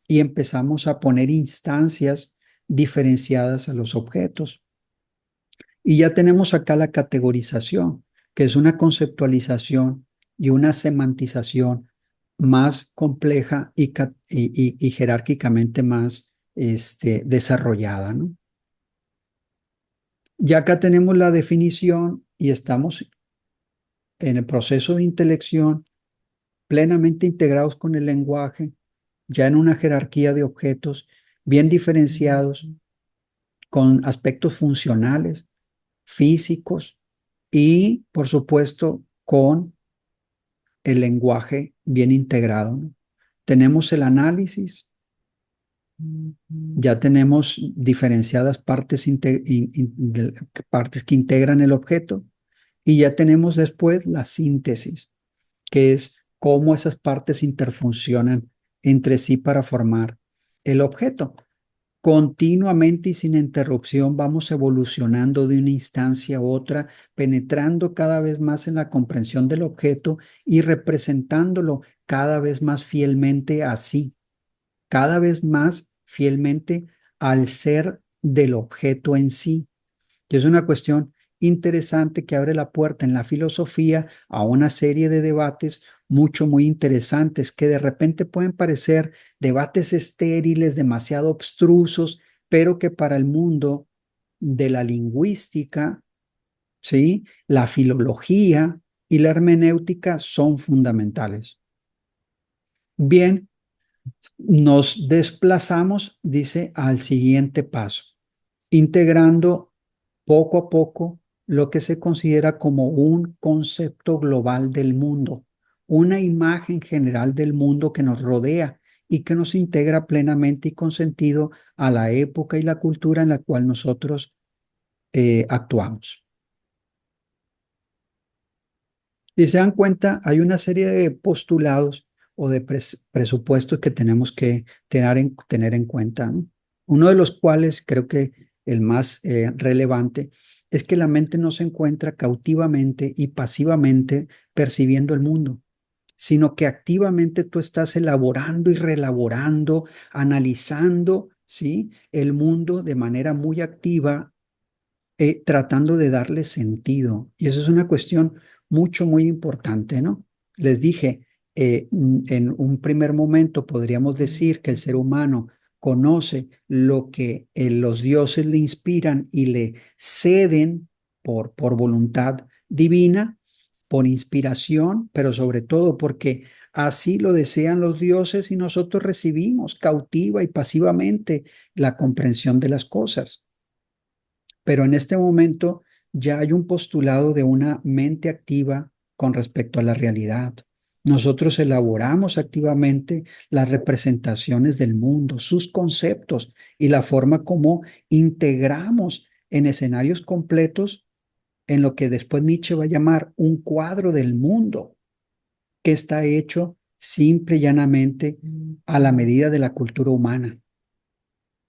y empezamos a poner instancias diferenciadas a los objetos. Y ya tenemos acá la categorización, que es una conceptualización y una semantización más compleja y jerárquicamente más desarrollada, ¿no? Ya acá tenemos la definición y estamos en el proceso de intelección plenamente integrados con el lenguaje, ya en una jerarquía de objetos bien diferenciados, con aspectos funcionales, físicos y, por supuesto, con el lenguaje bien integrado, ¿no? Tenemos el análisis, ya tenemos diferenciadas partes que integran el objeto y ya tenemos después la síntesis, que es cómo esas partes interfuncionan entre sí para formar el objeto. Continuamente y sin interrupción vamos evolucionando de una instancia a otra, penetrando cada vez más en la comprensión del objeto y representándolo cada vez más fielmente así, cada vez más fielmente al ser del objeto en sí. Y es una cuestión interesante que abre la puerta en la filosofía a una serie de debates muy interesantes que de repente pueden parecer debates estériles, demasiado abstrusos, pero que para el mundo de la lingüística, ¿sí? La filología y la hermenéutica son fundamentales. Bien, nos desplazamos, dice, al siguiente paso, integrando poco a poco lo que se considera como un concepto global del mundo, una imagen general del mundo que nos rodea y que nos integra plenamente y con sentido a la época y la cultura en la cual nosotros actuamos. Y se dan cuenta, hay una serie de postulados o de presupuestos que tenemos que tener en cuenta, ¿no? Uno de los cuales creo que el más relevante es que la mente no se encuentra cautivamente y pasivamente percibiendo el mundo, sino que activamente tú estás elaborando y reelaborando, analizando, ¿sí? El mundo de manera muy activa, tratando de darle sentido. Y eso es una cuestión muy importante, ¿no? Les dije, en un primer momento podríamos decir que el ser humano conoce lo que los dioses le inspiran y le ceden por voluntad divina, por inspiración, pero sobre todo porque así lo desean los dioses y nosotros recibimos cautiva y pasivamente la comprensión de las cosas. Pero en este momento ya hay un postulado de una mente activa con respecto a la realidad. Nosotros elaboramos activamente las representaciones del mundo, sus conceptos y la forma como integramos en escenarios completos en lo que después Nietzsche va a llamar un cuadro del mundo que está hecho simple y llanamente a la medida de la cultura humana.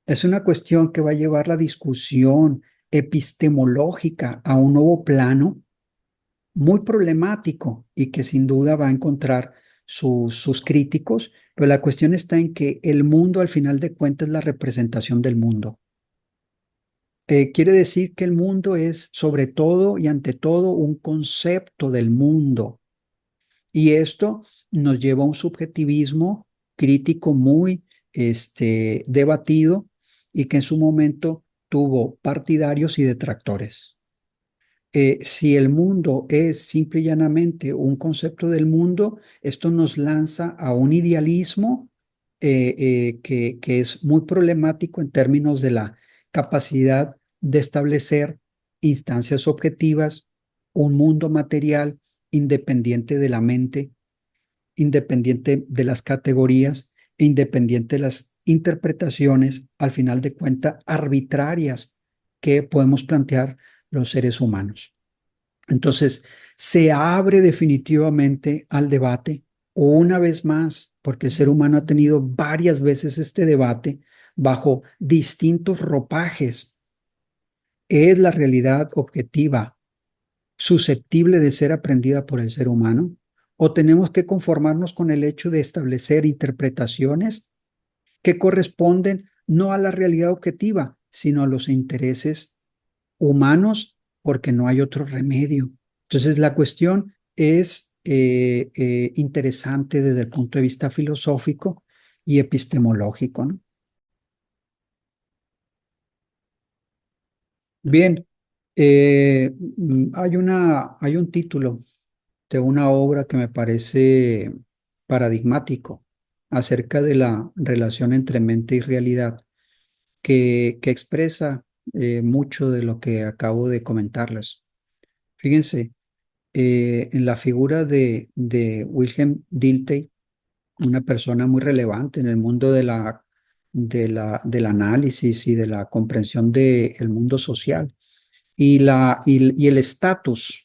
Es una cuestión que va a llevar la discusión epistemológica a un nuevo plano muy problemático y que sin duda va a encontrar sus críticos, pero la cuestión está en que el mundo al final de cuentas es la representación del mundo. Quiere decir que el mundo es sobre todo y ante todo un concepto del mundo. Y esto nos lleva a un subjetivismo crítico muy debatido y que en su momento tuvo partidarios y detractores. Si el mundo es simple y llanamente un concepto del mundo, esto nos lanza a un idealismo que es muy problemático en términos de la capacidad de establecer instancias objetivas, un mundo material independiente de la mente, independiente de las categorías e independiente de las interpretaciones, al final de cuentas, arbitrarias que podemos plantear los seres humanos. Entonces, se abre definitivamente al debate una vez más, porque el ser humano ha tenido varias veces este debate bajo distintos ropajes. ¿Es la realidad objetiva susceptible de ser aprendida por el ser humano? ¿O tenemos que conformarnos con el hecho de establecer interpretaciones que corresponden no a la realidad objetiva, sino a los intereses humanos, porque no hay otro remedio? Entonces, la cuestión es interesante desde el punto de vista filosófico y epistemológico, ¿no? Bien, hay un título de una obra que me parece paradigmático acerca de la relación entre mente y realidad, que expresa mucho de lo que acabo de comentarles. Fíjense, en la figura de Wilhelm Dilthey, una persona muy relevante en el mundo del análisis y de la comprensión del mundo social y el estatus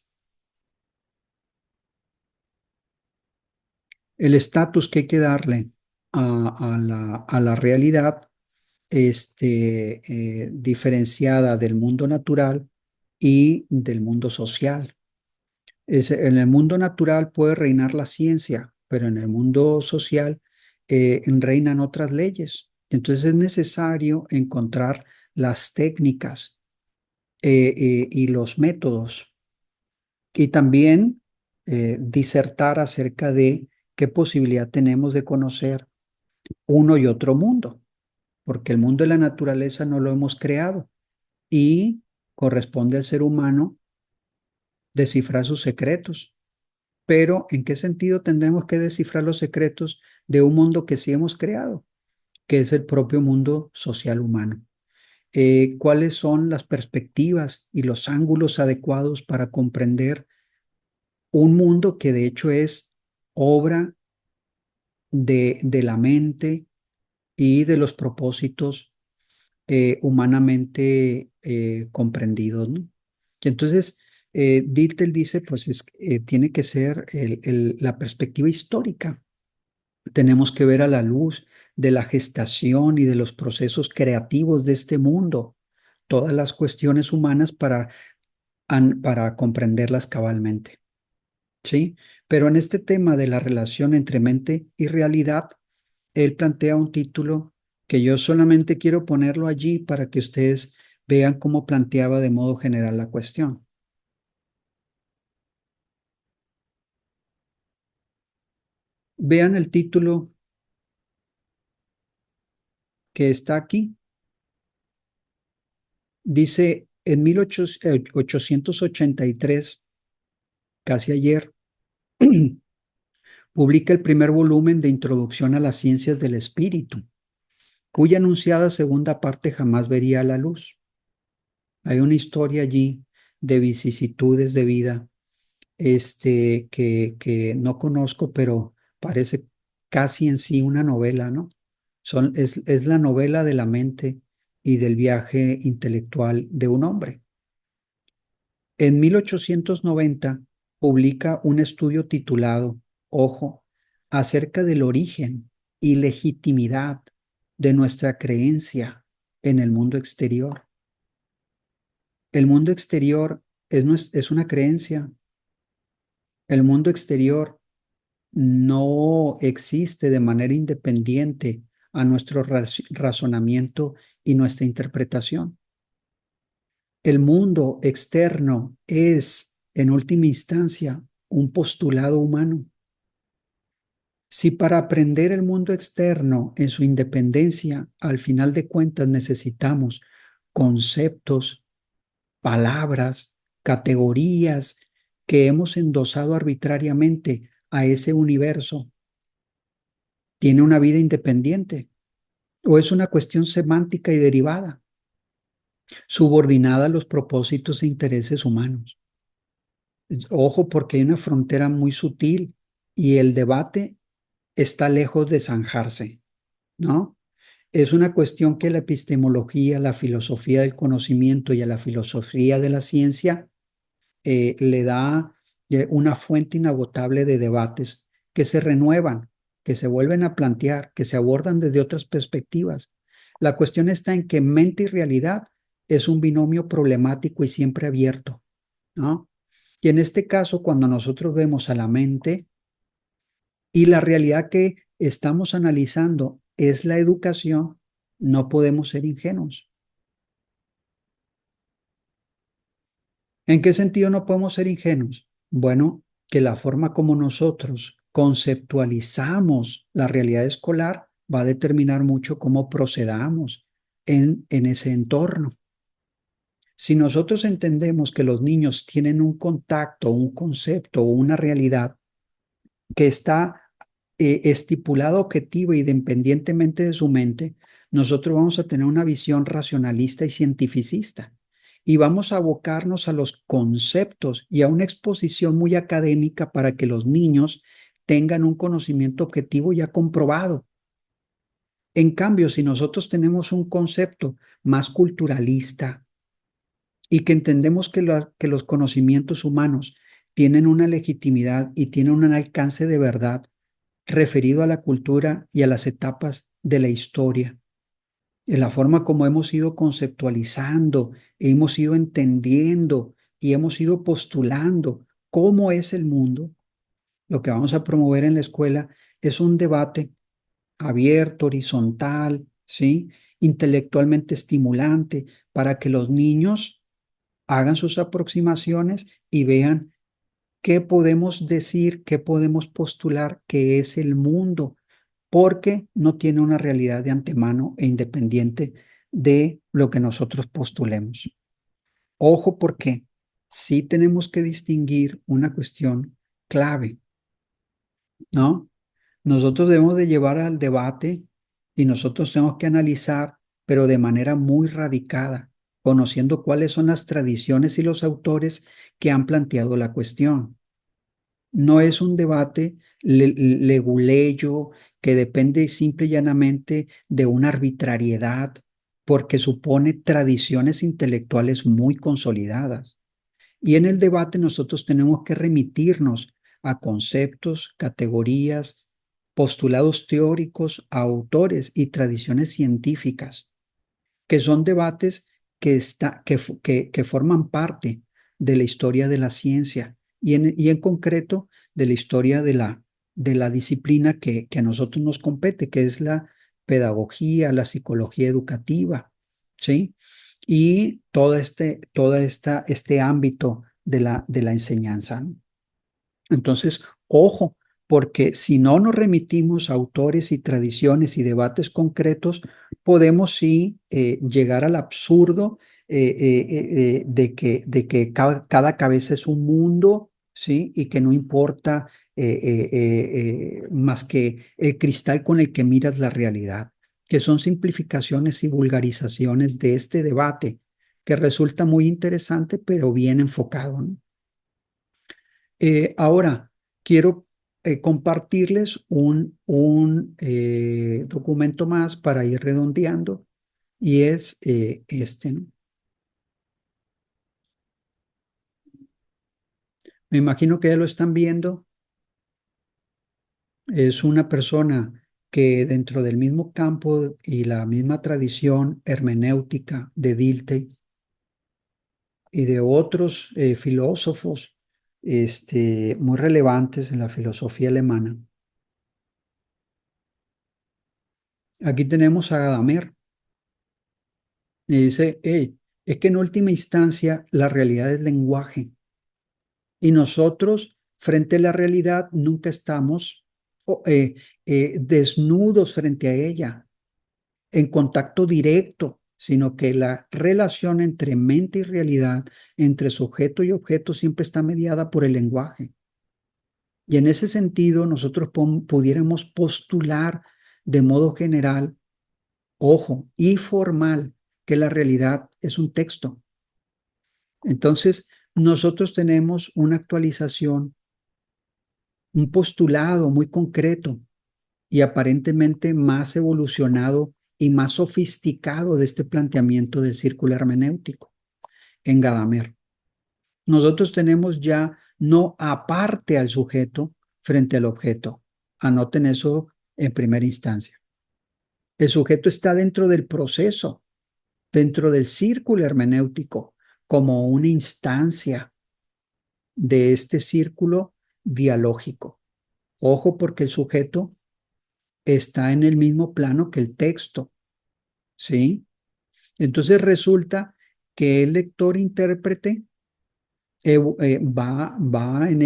que hay que darle a la realidad diferenciada del mundo natural y del mundo social. En el mundo natural puede reinar la ciencia, pero en el mundo social reinan otras leyes. Entonces es necesario encontrar las técnicas y los métodos. Y también disertar acerca de qué posibilidad tenemos de conocer uno y otro mundo, porque el mundo de la naturaleza no lo hemos creado y corresponde al ser humano descifrar sus secretos. Pero ¿en qué sentido tendremos que descifrar los secretos de un mundo que sí hemos creado, que es el propio mundo social humano? ¿Cuáles son las perspectivas y los ángulos adecuados para comprender un mundo que de hecho es obra de la mente y de los propósitos humanamente comprendidos, ¿no? Y entonces, Dittel dice, pues tiene que ser la perspectiva histórica. Tenemos que ver a la luz de la gestación y de los procesos creativos de este mundo, todas las cuestiones humanas para comprenderlas cabalmente, ¿sí? Pero en este tema de la relación entre mente y realidad, él plantea un título que yo solamente quiero ponerlo allí para que ustedes vean cómo planteaba de modo general la cuestión. Vean el título que está aquí. Dice, en 1883, casi ayer, publica el primer volumen de Introducción a las Ciencias del Espíritu, cuya anunciada segunda parte jamás vería la luz. Hay una historia allí de vicisitudes de vida que no conozco, pero parece casi en sí una novela, ¿no? Es la novela de la mente y del viaje intelectual de un hombre. En 1890 publica un estudio titulado, ojo, acerca del origen y legitimidad de nuestra creencia en el mundo exterior. El mundo exterior es una creencia. El mundo exterior no existe de manera independiente a nuestro razonamiento y nuestra interpretación. El mundo externo es, en última instancia, un postulado humano. Si para aprender el mundo externo en su independencia, al final de cuentas necesitamos conceptos, palabras, categorías que hemos endosado arbitrariamente a ese universo, ¿tiene una vida independiente o es una cuestión semántica y derivada, subordinada a los propósitos e intereses humanos? Ojo, porque hay una frontera muy sutil y el debate está lejos de zanjarse, ¿no? Es una cuestión que la epistemología, la filosofía del conocimiento y a la filosofía de la ciencia le da una fuente inagotable de debates que se renuevan, que se vuelven a plantear, que se abordan desde otras perspectivas. La cuestión está en que mente y realidad es un binomio problemático y siempre abierto, ¿no? Y en este caso, cuando nosotros vemos a la mente y la realidad que estamos analizando es la educación, no podemos ser ingenuos. ¿En qué sentido no podemos ser ingenuos? Bueno, que la forma como nosotros conceptualizamos la realidad escolar va a determinar mucho cómo procedamos en ese entorno. Si nosotros entendemos que los niños tienen un contacto, un concepto o una realidad que está estipulado objetivo y independientemente de su mente, nosotros vamos a tener una visión racionalista y cientificista y vamos a abocarnos a los conceptos y a una exposición muy académica para que los niños tengan un conocimiento objetivo ya comprobado. En cambio, si nosotros tenemos un concepto más culturalista y que entendemos que los conocimientos humanos tienen una legitimidad y tienen un alcance de verdad, referido a la cultura y a las etapas de la historia, en la forma como hemos ido conceptualizando, hemos ido entendiendo y hemos ido postulando cómo es el mundo. Lo que vamos a promover en la escuela es un debate abierto, horizontal, ¿sí? Intelectualmente estimulante, para que los niños hagan sus aproximaciones y vean qué podemos decir, qué podemos postular que es el mundo, porque no tiene una realidad de antemano e independiente de lo que nosotros postulemos. Ojo, porque sí tenemos que distinguir una cuestión clave, ¿no? Nosotros debemos de llevar al debate y nosotros tenemos que analizar, pero de manera muy radicada, conociendo cuáles son las tradiciones y los autores que han planteado la cuestión. No es un debate leguleyo que depende simple y llanamente de una arbitrariedad, porque supone tradiciones intelectuales muy consolidadas. Y en el debate nosotros tenemos que remitirnos a conceptos, categorías, postulados teóricos, a autores y tradiciones científicas, que son debates que forman parte de la historia de la ciencia y en concreto de la historia de la disciplina que a nosotros nos compete, que es la pedagogía, la psicología educativa, ¿sí? Y este ámbito de la enseñanza, ¿no? Entonces, ojo, porque si no nos remitimos a autores y tradiciones y debates concretos, podemos sí llegar al absurdo de que cada cabeza es un mundo, ¿sí? Y que no importa más que el cristal con el que miras la realidad, que son simplificaciones y vulgarizaciones de este debate, que resulta muy interesante, pero bien enfocado, ¿no? Ahora, quiero compartirles un documento más para ir redondeando y es este, ¿no? Me imagino que ya lo están viendo. Es una persona que dentro del mismo campo y la misma tradición hermenéutica de Dilthey y de otros filósofos muy relevantes en la filosofía alemana. Aquí tenemos a Gadamer. Y dice, hey, es que en última instancia la realidad es lenguaje y nosotros frente a la realidad nunca estamos desnudos frente a ella, en contacto directo, sino que la relación entre mente y realidad, entre sujeto y objeto, siempre está mediada por el lenguaje. Y en ese sentido, nosotros pudiéramos postular de modo general, ojo, y formal, que la realidad es un texto. Entonces, nosotros tenemos una actualización, un postulado muy concreto y aparentemente más evolucionado y más sofisticado de este planteamiento del círculo hermenéutico en Gadamer. Nosotros tenemos ya no aparte al sujeto frente al objeto. Anoten eso en primera instancia. El sujeto está dentro del proceso, dentro del círculo hermenéutico, como una instancia de este círculo dialógico. Ojo, porque el sujeto está en el mismo plano que el texto, ¿sí? Entonces resulta que el lector-intérprete va en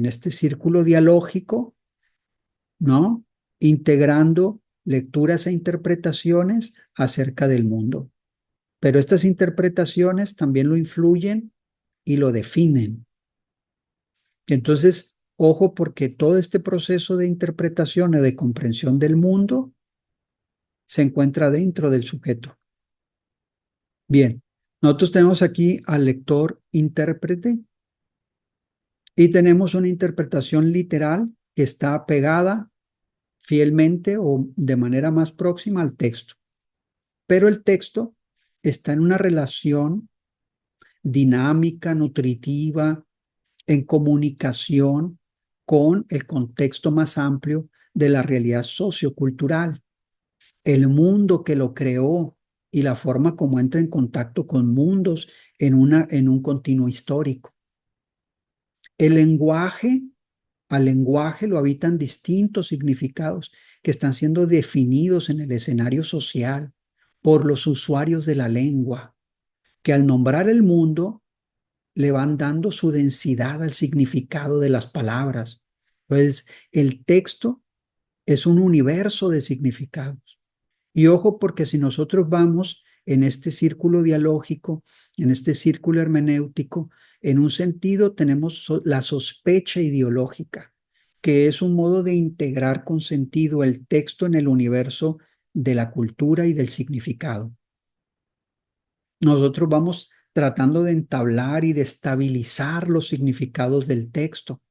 este círculo dialógico, ¿no? Integrando lecturas e interpretaciones acerca del mundo. Pero estas interpretaciones también lo influyen y lo definen. Entonces, ojo, porque todo este proceso de interpretación y de comprensión del mundo se encuentra dentro del sujeto. Bien, nosotros tenemos aquí al lector intérprete y tenemos una interpretación literal que está pegada fielmente o de manera más próxima al texto. Pero el texto está en una relación dinámica, nutritiva, en comunicación con el contexto más amplio de la realidad sociocultural, el mundo que lo creó y la forma como entra en contacto con mundos en un continuo histórico. El lenguaje, al lenguaje lo habitan distintos significados que están siendo definidos en el escenario social por los usuarios de la lengua, que al nombrar el mundo le van dando su densidad al significado de las palabras. Entonces, el texto es un universo de significados. Y ojo, porque si nosotros vamos en este círculo dialógico, en este círculo hermenéutico, en un sentido tenemos la sospecha ideológica, que es un modo de integrar con sentido el texto en el universo de la cultura y del significado. Nosotros vamos tratando de entablar y de estabilizar los significados del texto,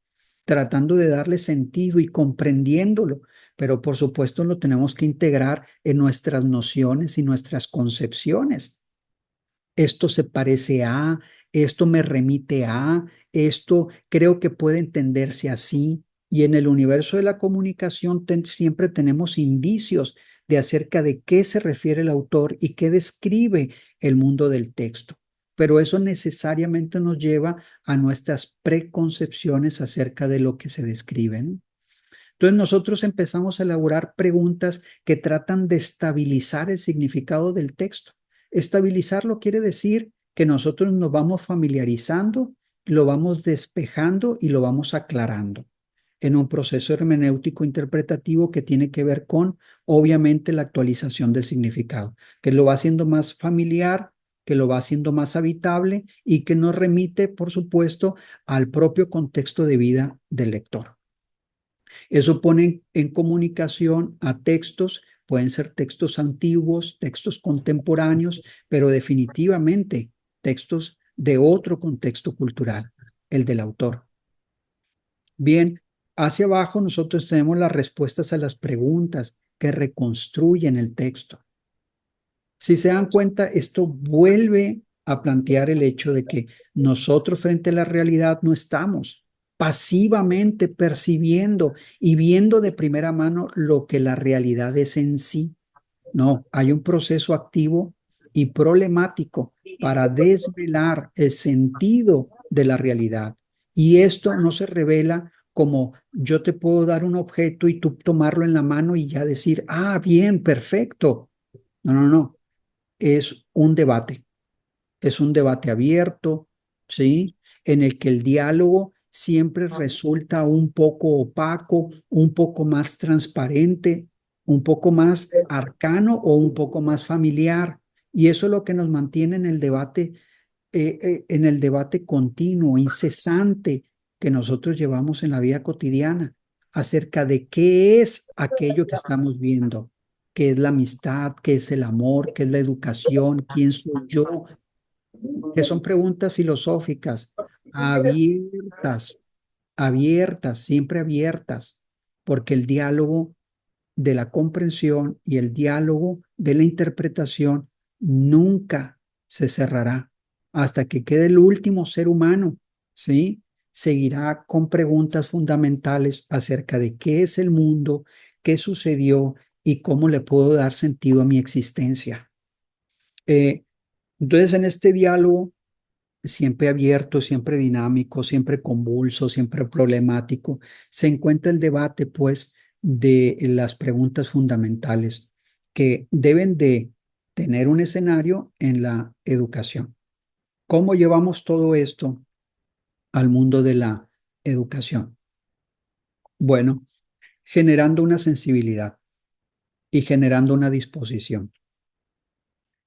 tratando de darle sentido y comprendiéndolo, pero por supuesto lo tenemos que integrar en nuestras nociones y nuestras concepciones. Esto se parece a, esto me remite a, esto creo que puede entenderse así. Y en el universo de la comunicación siempre tenemos indicios de acerca de qué se refiere el autor y qué describe el mundo del texto. Pero eso necesariamente nos lleva a nuestras preconcepciones acerca de lo que se describe, ¿no? Entonces nosotros empezamos a elaborar preguntas que tratan de estabilizar el significado del texto. Estabilizarlo quiere decir que nosotros nos vamos familiarizando, lo vamos despejando y lo vamos aclarando en un proceso hermenéutico interpretativo que tiene que ver con, obviamente, la actualización del significado, que lo va haciendo más familiar, que lo va haciendo más habitable y que nos remite, por supuesto, al propio contexto de vida del lector. Eso pone en comunicación a textos, pueden ser textos antiguos, textos contemporáneos, pero definitivamente textos de otro contexto cultural, el del autor. Bien, hacia abajo nosotros tenemos las respuestas a las preguntas que reconstruyen el texto. Si se dan cuenta, esto vuelve a plantear el hecho de que nosotros frente a la realidad no estamos pasivamente percibiendo y viendo de primera mano lo que la realidad es en sí. No, hay un proceso activo y problemático para desvelar el sentido de la realidad. Y esto no se revela como yo te puedo dar un objeto y tú tomarlo en la mano y ya decir, ah, bien, perfecto. No, no, no. Es un debate abierto, ¿sí? En el que el diálogo siempre resulta un poco opaco, un poco más transparente, un poco más arcano o un poco más familiar. Y eso es lo que nos mantiene en el debate continuo, incesante que nosotros llevamos en la vida cotidiana acerca de qué es aquello que estamos viendo, qué es la amistad, qué es el amor, qué es la educación, quién soy yo, que son preguntas filosóficas abiertas, abiertas, siempre abiertas, porque el diálogo de la comprensión y el diálogo de la interpretación nunca se cerrará hasta que quede el último ser humano, ¿sí? Seguirá con preguntas fundamentales acerca de qué es el mundo, qué sucedió y cómo le puedo dar sentido a mi existencia. Eh, entonces, en este diálogo siempre abierto, siempre dinámico, siempre convulso, siempre problemático, se encuentra el debate, pues, de las preguntas fundamentales que deben de tener un escenario en la educación. ¿Cómo llevamos todo esto al mundo de la educación? Bueno, generando una sensibilidad y generando una disposición,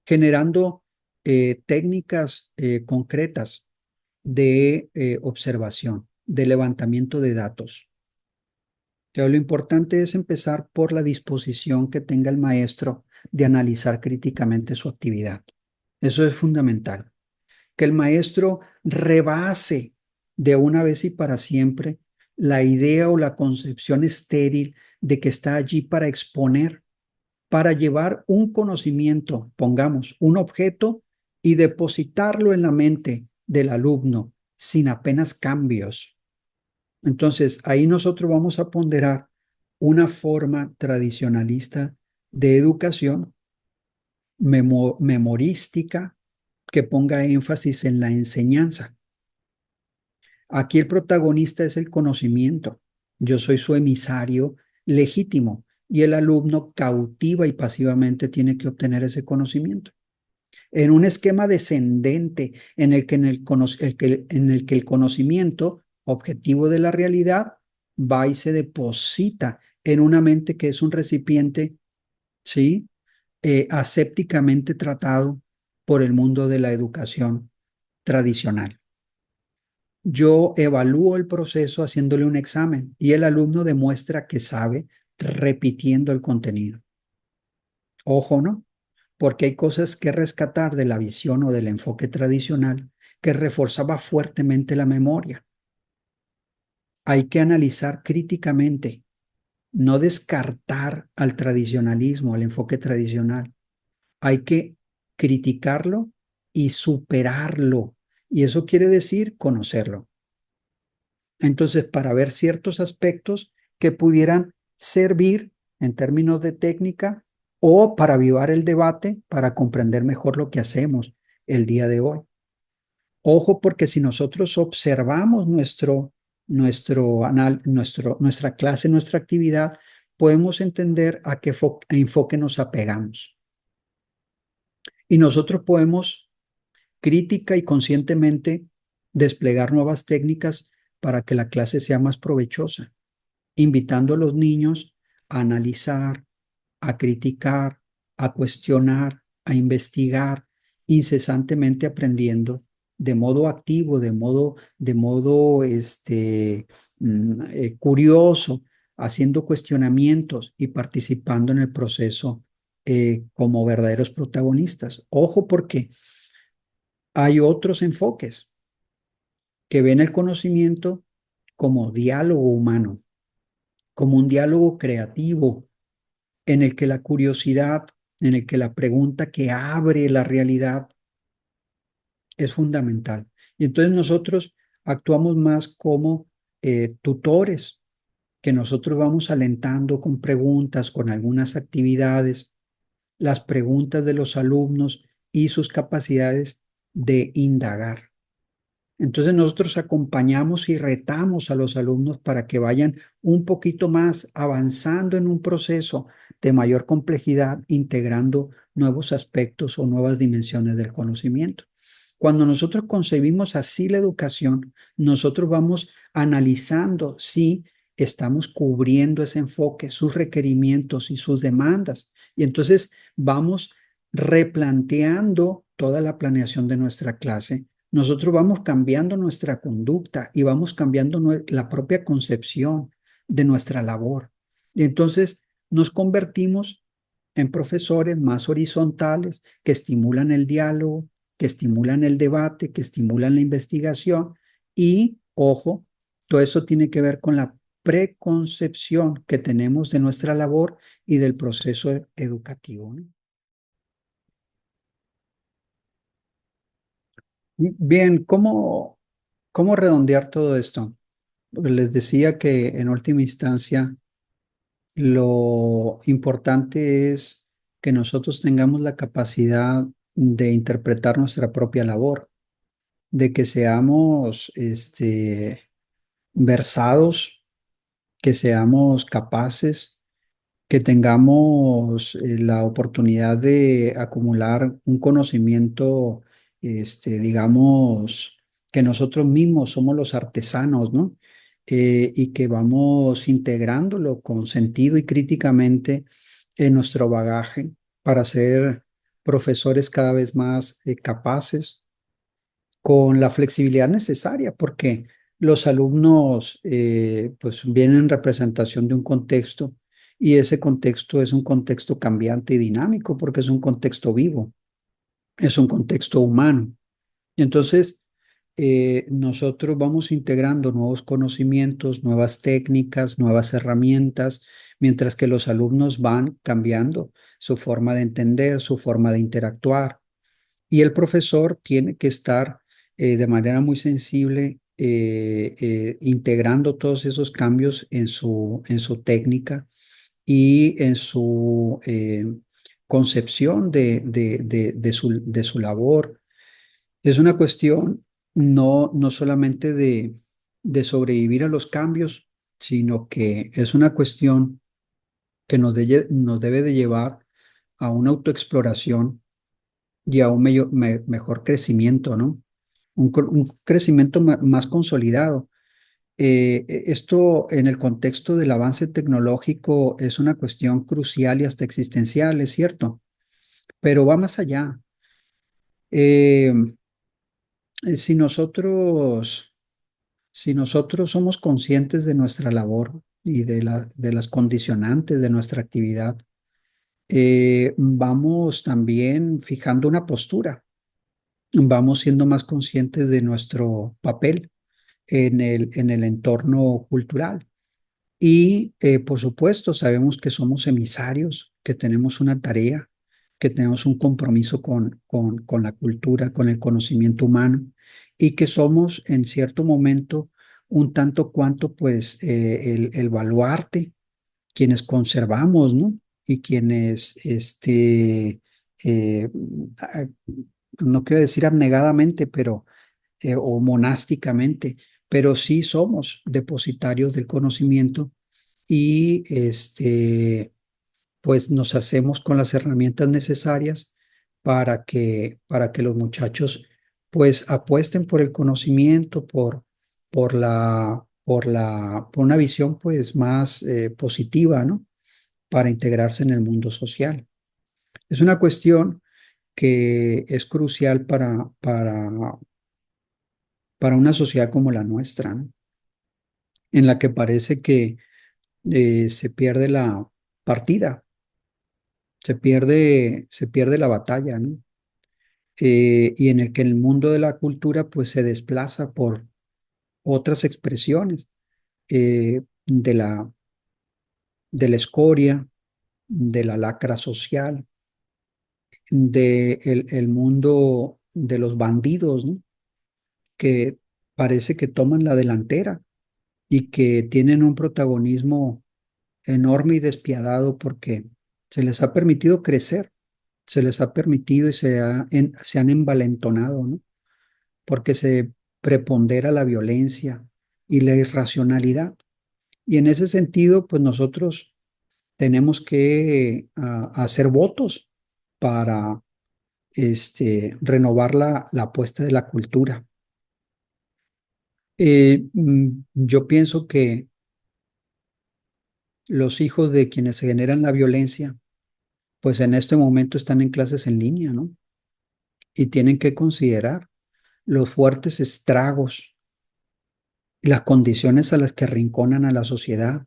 generando técnicas concretas de observación, de levantamiento de datos. Pero lo importante es empezar por la disposición que tenga el maestro de analizar críticamente su actividad. Eso es fundamental. Que el maestro rebase de una vez y para siempre la idea o la concepción estéril de que está allí para exponer, para llevar un conocimiento, pongamos un objeto y depositarlo en la mente del alumno sin apenas cambios. Entonces, ahí nosotros vamos a ponderar una forma tradicionalista de educación memorística que ponga énfasis en la enseñanza. Aquí el protagonista es el conocimiento. Yo soy su emisario legítimo. y el alumno cautiva y pasivamente tiene que obtener ese conocimiento. En un esquema descendente en el que el conocimiento objetivo de la realidad va y se deposita en una mente que es un recipiente, ¿sí? Asépticamente tratado por el mundo de la educación tradicional. Yo evalúo el proceso haciéndole un examen y el alumno demuestra que sabe repitiendo el contenido. Ojo, ¿no? Porque hay cosas que rescatar de la visión o del enfoque tradicional que reforzaba fuertemente la memoria. Hay que analizar críticamente, no descartar al tradicionalismo, al enfoque tradicional. Hay que criticarlo y superarlo. Y eso quiere decir conocerlo. Entonces, para ver ciertos aspectos que pudieran servir en términos de técnica o para avivar el debate, para comprender mejor lo que hacemos el día de hoy. Ojo, porque si nosotros observamos nuestra clase, nuestra actividad, podemos entender a qué enfoque nos apegamos. Y nosotros podemos crítica y conscientemente desplegar nuevas técnicas para que la clase sea más provechosa, invitando a los niños a analizar, a criticar, a cuestionar, a investigar, incesantemente aprendiendo de modo activo, curioso, haciendo cuestionamientos y participando en el proceso como verdaderos protagonistas. Ojo porque hay otros enfoques que ven el conocimiento como diálogo humano, como un diálogo creativo en el que la curiosidad, en el que la pregunta que abre la realidad es fundamental. Y entonces nosotros actuamos más como tutores, que nosotros vamos alentando con preguntas, con algunas actividades, las preguntas de los alumnos y sus capacidades de indagar. Entonces nosotros acompañamos y retamos a los alumnos para que vayan un poquito más avanzando en un proceso de mayor complejidad, integrando nuevos aspectos o nuevas dimensiones del conocimiento. Cuando nosotros concebimos así la educación, nosotros vamos analizando si estamos cubriendo ese enfoque, sus requerimientos y sus demandas. Y entonces vamos replanteando toda la planeación de nuestra clase. Nosotros vamos cambiando nuestra conducta y vamos cambiando la propia concepción de nuestra labor. Y entonces nos convertimos en profesores más horizontales que estimulan el diálogo, que estimulan el debate, que estimulan la investigación y, ojo, todo eso tiene que ver con la preconcepción que tenemos de nuestra labor y del proceso educativo, ¿no? Bien, ¿cómo redondear todo esto? Les decía que en última instancia lo importante es que nosotros tengamos la capacidad de interpretar nuestra propia labor, de que seamos versados, que seamos capaces, que tengamos la oportunidad de acumular un conocimiento, digamos, que nosotros mismos somos los artesanos, ¿no? Y que vamos integrándolo con sentido y críticamente en nuestro bagaje para ser profesores cada vez más capaces con la flexibilidad necesaria, porque los alumnos pues vienen en representación de un contexto y ese contexto es un contexto cambiante y dinámico porque es un contexto vivo, es un contexto humano. Y entonces nosotros vamos integrando nuevos conocimientos, nuevas técnicas, nuevas herramientas, mientras que los alumnos van cambiando su forma de entender, su forma de interactuar. Y el profesor tiene que estar de manera muy sensible integrando todos esos cambios en su técnica y en su concepción de su labor. Es una cuestión no solamente de sobrevivir a los cambios, sino que es una cuestión que nos debe de llevar a una autoexploración y a un mejor crecimiento, ¿no? Un crecimiento más consolidado. Esto en el contexto del avance tecnológico es una cuestión crucial y hasta existencial, es cierto, pero va más allá. Eh, si nosotros, si nosotros somos conscientes de nuestra labor y de las condicionantes de nuestra actividad, vamos también fijando una postura, vamos siendo más conscientes de nuestro papel en el entorno cultural. Y por supuesto, sabemos que somos emisarios, que tenemos una tarea, que tenemos un compromiso con la cultura, con el conocimiento humano y que somos en cierto momento un tanto cuanto pues el baluarte, quienes conservamos, ¿no? Y quienes, eh, ah, no quiero decir abnegadamente, pero o monásticamente, pero sí somos depositarios del conocimiento y pues nos hacemos con las herramientas necesarias para que los muchachos pues apuesten por el conocimiento, por una visión pues más positiva, ¿no? Para integrarse en el mundo social. Es una cuestión que es crucial para una sociedad como la nuestra, ¿no? En la que parece que se pierde la partida, se pierde la batalla, ¿no? Y en el que el mundo de la cultura pues se desplaza por otras expresiones de la escoria, de la lacra social, de el mundo de los bandidos, ¿no? Que parece que toman la delantera y que tienen un protagonismo enorme y despiadado porque se les ha permitido crecer, se les ha permitido y se han envalentonado, ¿no? Porque se prepondera la violencia y la irracionalidad. Y en ese sentido, pues nosotros tenemos que hacer votos para renovar la apuesta de la cultura. Yo pienso que los hijos de quienes se generan la violencia, pues en este momento están en clases en línea, ¿no? Y tienen que considerar los fuertes estragos y las condiciones a las que arrinconan a la sociedad.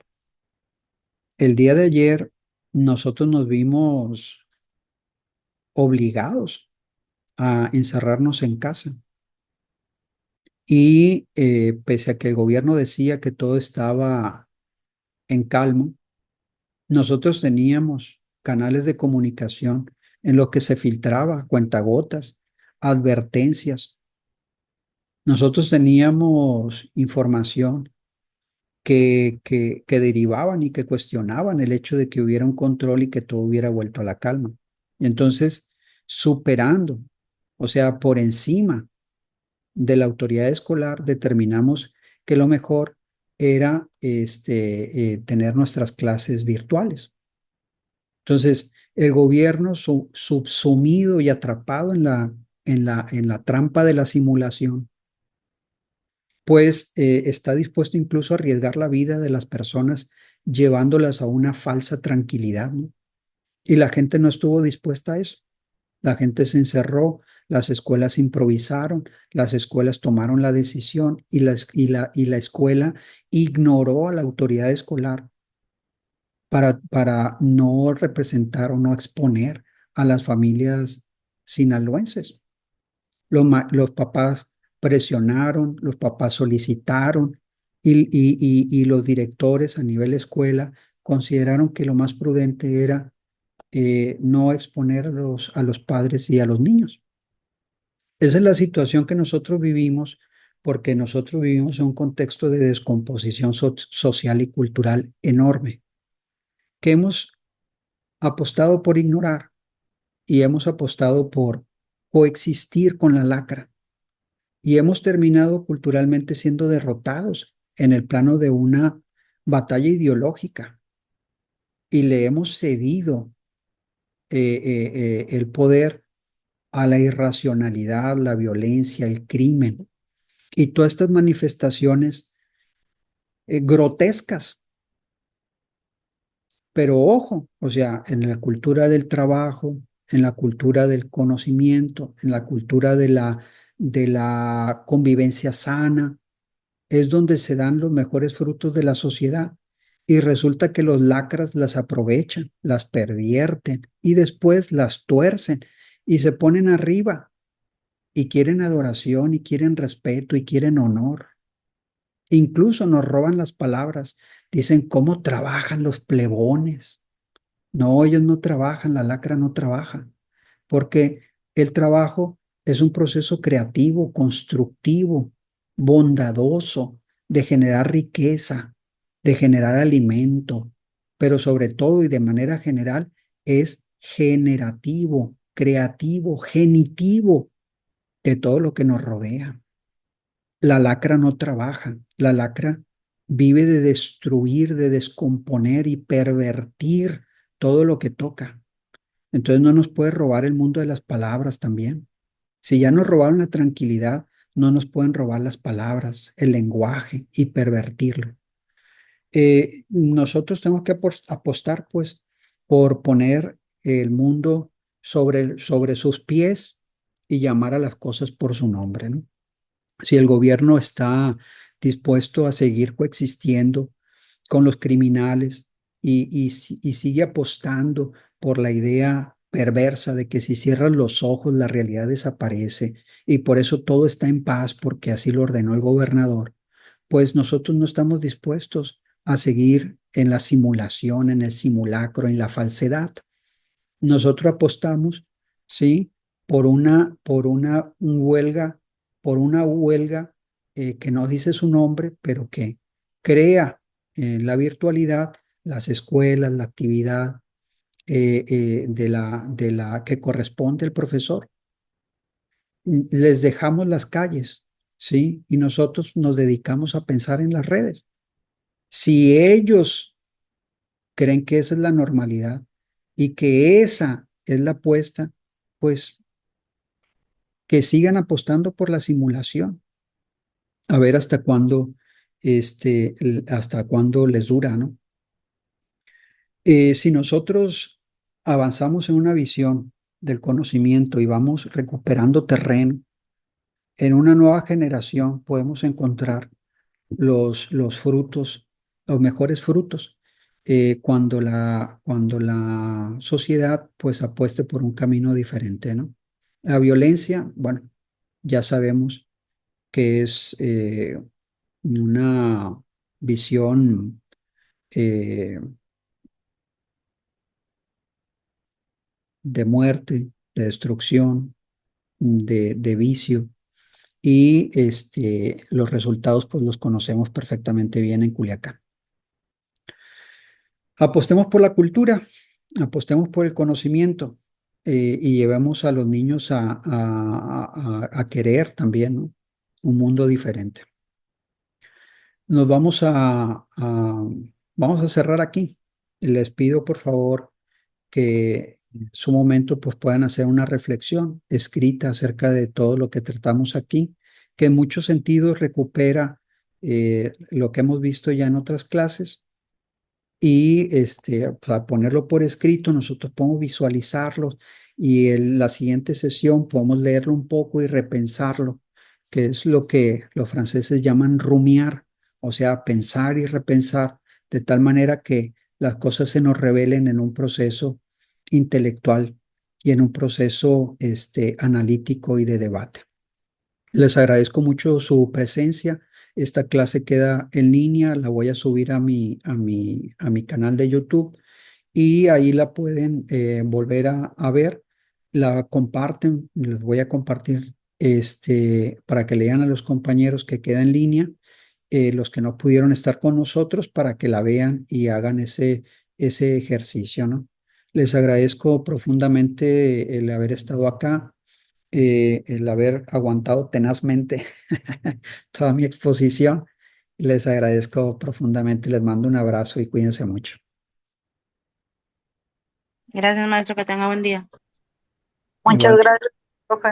El día de ayer nosotros nos vimos obligados a encerrarnos en casa y pese a que el gobierno decía que todo estaba en calma, nosotros teníamos canales de comunicación en los que se filtraba cuentagotas, advertencias. Nosotros teníamos información que derivaban y que cuestionaban el hecho de que hubiera un control y que todo hubiera vuelto a la calma. Y entonces, superando, o sea, por encima de la autoridad escolar, determinamos que lo mejor era tener nuestras clases virtuales. Entonces, el gobierno subsumido y atrapado en la trampa de la simulación, pues está dispuesto incluso a arriesgar la vida de las personas llevándolas a una falsa tranquilidad, ¿no? Y la gente no estuvo dispuesta a eso. La gente se encerró, las escuelas improvisaron, las escuelas tomaron la decisión y la escuela ignoró a la autoridad escolar para no representar o no exponer a las familias sinaloenses. Los papás presionaron, los papás solicitaron y los directores a nivel escuela consideraron que lo más prudente era no exponer a los padres y a los niños. Esa es la situación que nosotros vivimos porque nosotros vivimos en un contexto de descomposición social y cultural enorme que hemos apostado por ignorar y hemos apostado por coexistir con la lacra y hemos terminado culturalmente siendo derrotados en el plano de una batalla ideológica y le hemos cedido el poder a la irracionalidad, la violencia, el crimen y todas estas manifestaciones grotescas. Pero ojo, o sea, en la cultura del trabajo, en la cultura del conocimiento, en la cultura de la convivencia sana, es donde se dan los mejores frutos de la sociedad. Y resulta que los lacras las aprovechan, las pervierten y después las tuercen y se ponen arriba y quieren adoración y quieren respeto y quieren honor. Incluso nos roban las palabras. Dicen cómo trabajan los plebones. No, ellos no trabajan, la lacra no trabaja, porque el trabajo es un proceso creativo, constructivo, bondadoso, de generar riqueza, de generar alimento, pero sobre todo y de manera general es generativo, creativo, genitivo de todo lo que nos rodea. La lacra no trabaja, la lacra vive de destruir, de descomponer y pervertir todo lo que toca. Entonces no nos puede robar el mundo de las palabras también. Si ya nos robaron la tranquilidad, no nos pueden robar las palabras, el lenguaje y pervertirlo. Nosotros tenemos que apostar, pues, por poner el mundo sobre sus pies y llamar a las cosas por su nombre, ¿no? Si el gobierno está dispuesto a seguir coexistiendo con los criminales y sigue apostando por la idea perversa de que si cierran los ojos la realidad desaparece y por eso todo está en paz porque así lo ordenó el gobernador, pues nosotros no estamos dispuestos a seguir en la simulación, en el simulacro, en la falsedad. Nosotros apostamos, ¿sí? Por una huelga, por una huelga que no dice su nombre, pero que crea en la virtualidad las escuelas, la actividad de la que corresponde al profesor. Les dejamos las calles, ¿sí? Y nosotros nos dedicamos a pensar en las redes. Si ellos creen que esa es la normalidad y que esa es la apuesta, pues que sigan apostando por la simulación, a ver hasta cuándo les dura, ¿no? Si nosotros avanzamos en una visión del conocimiento y vamos recuperando terreno, en una nueva generación podemos encontrar los frutos, los mejores frutos, cuando la sociedad pues apueste por un camino diferente, ¿no? La violencia, bueno, ya sabemos que es una visión eh, de muerte, de destrucción, de vicio, y los resultados pues los conocemos perfectamente bien en Culiacán. Apostemos por la cultura, apostemos por el conocimiento y llevemos a los niños a querer también, ¿no? Un mundo diferente. Nos vamos a cerrar aquí. Les pido por favor que en su momento pues puedan hacer una reflexión escrita acerca de todo lo que tratamos aquí, que en muchos sentidos recupera lo que hemos visto ya en otras clases y para ponerlo por escrito, nosotros podemos visualizarlo y en la siguiente sesión podemos leerlo un poco y repensarlo, que es lo que los franceses llaman rumiar, o sea, pensar y repensar de tal manera que las cosas se nos revelen en un proceso intelectual y en un proceso analítico y de debate. Les agradezco mucho su presencia. Esta clase queda en línea, la voy a subir a mi canal de YouTube y ahí la pueden volver a ver. La comparten, les voy a compartir para que lean a los compañeros que queda en línea, los que no pudieron estar con nosotros, para que la vean y hagan ese ejercicio, ¿no? Les agradezco profundamente el haber estado acá, el haber aguantado tenazmente toda mi exposición. Les agradezco profundamente, les mando un abrazo y cuídense mucho. Gracias, maestro, que tenga buen día. Muchas Igual, gracias, profe.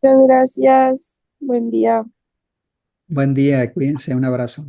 Muchas gracias. Buen día. buen día, cuídense, un abrazo.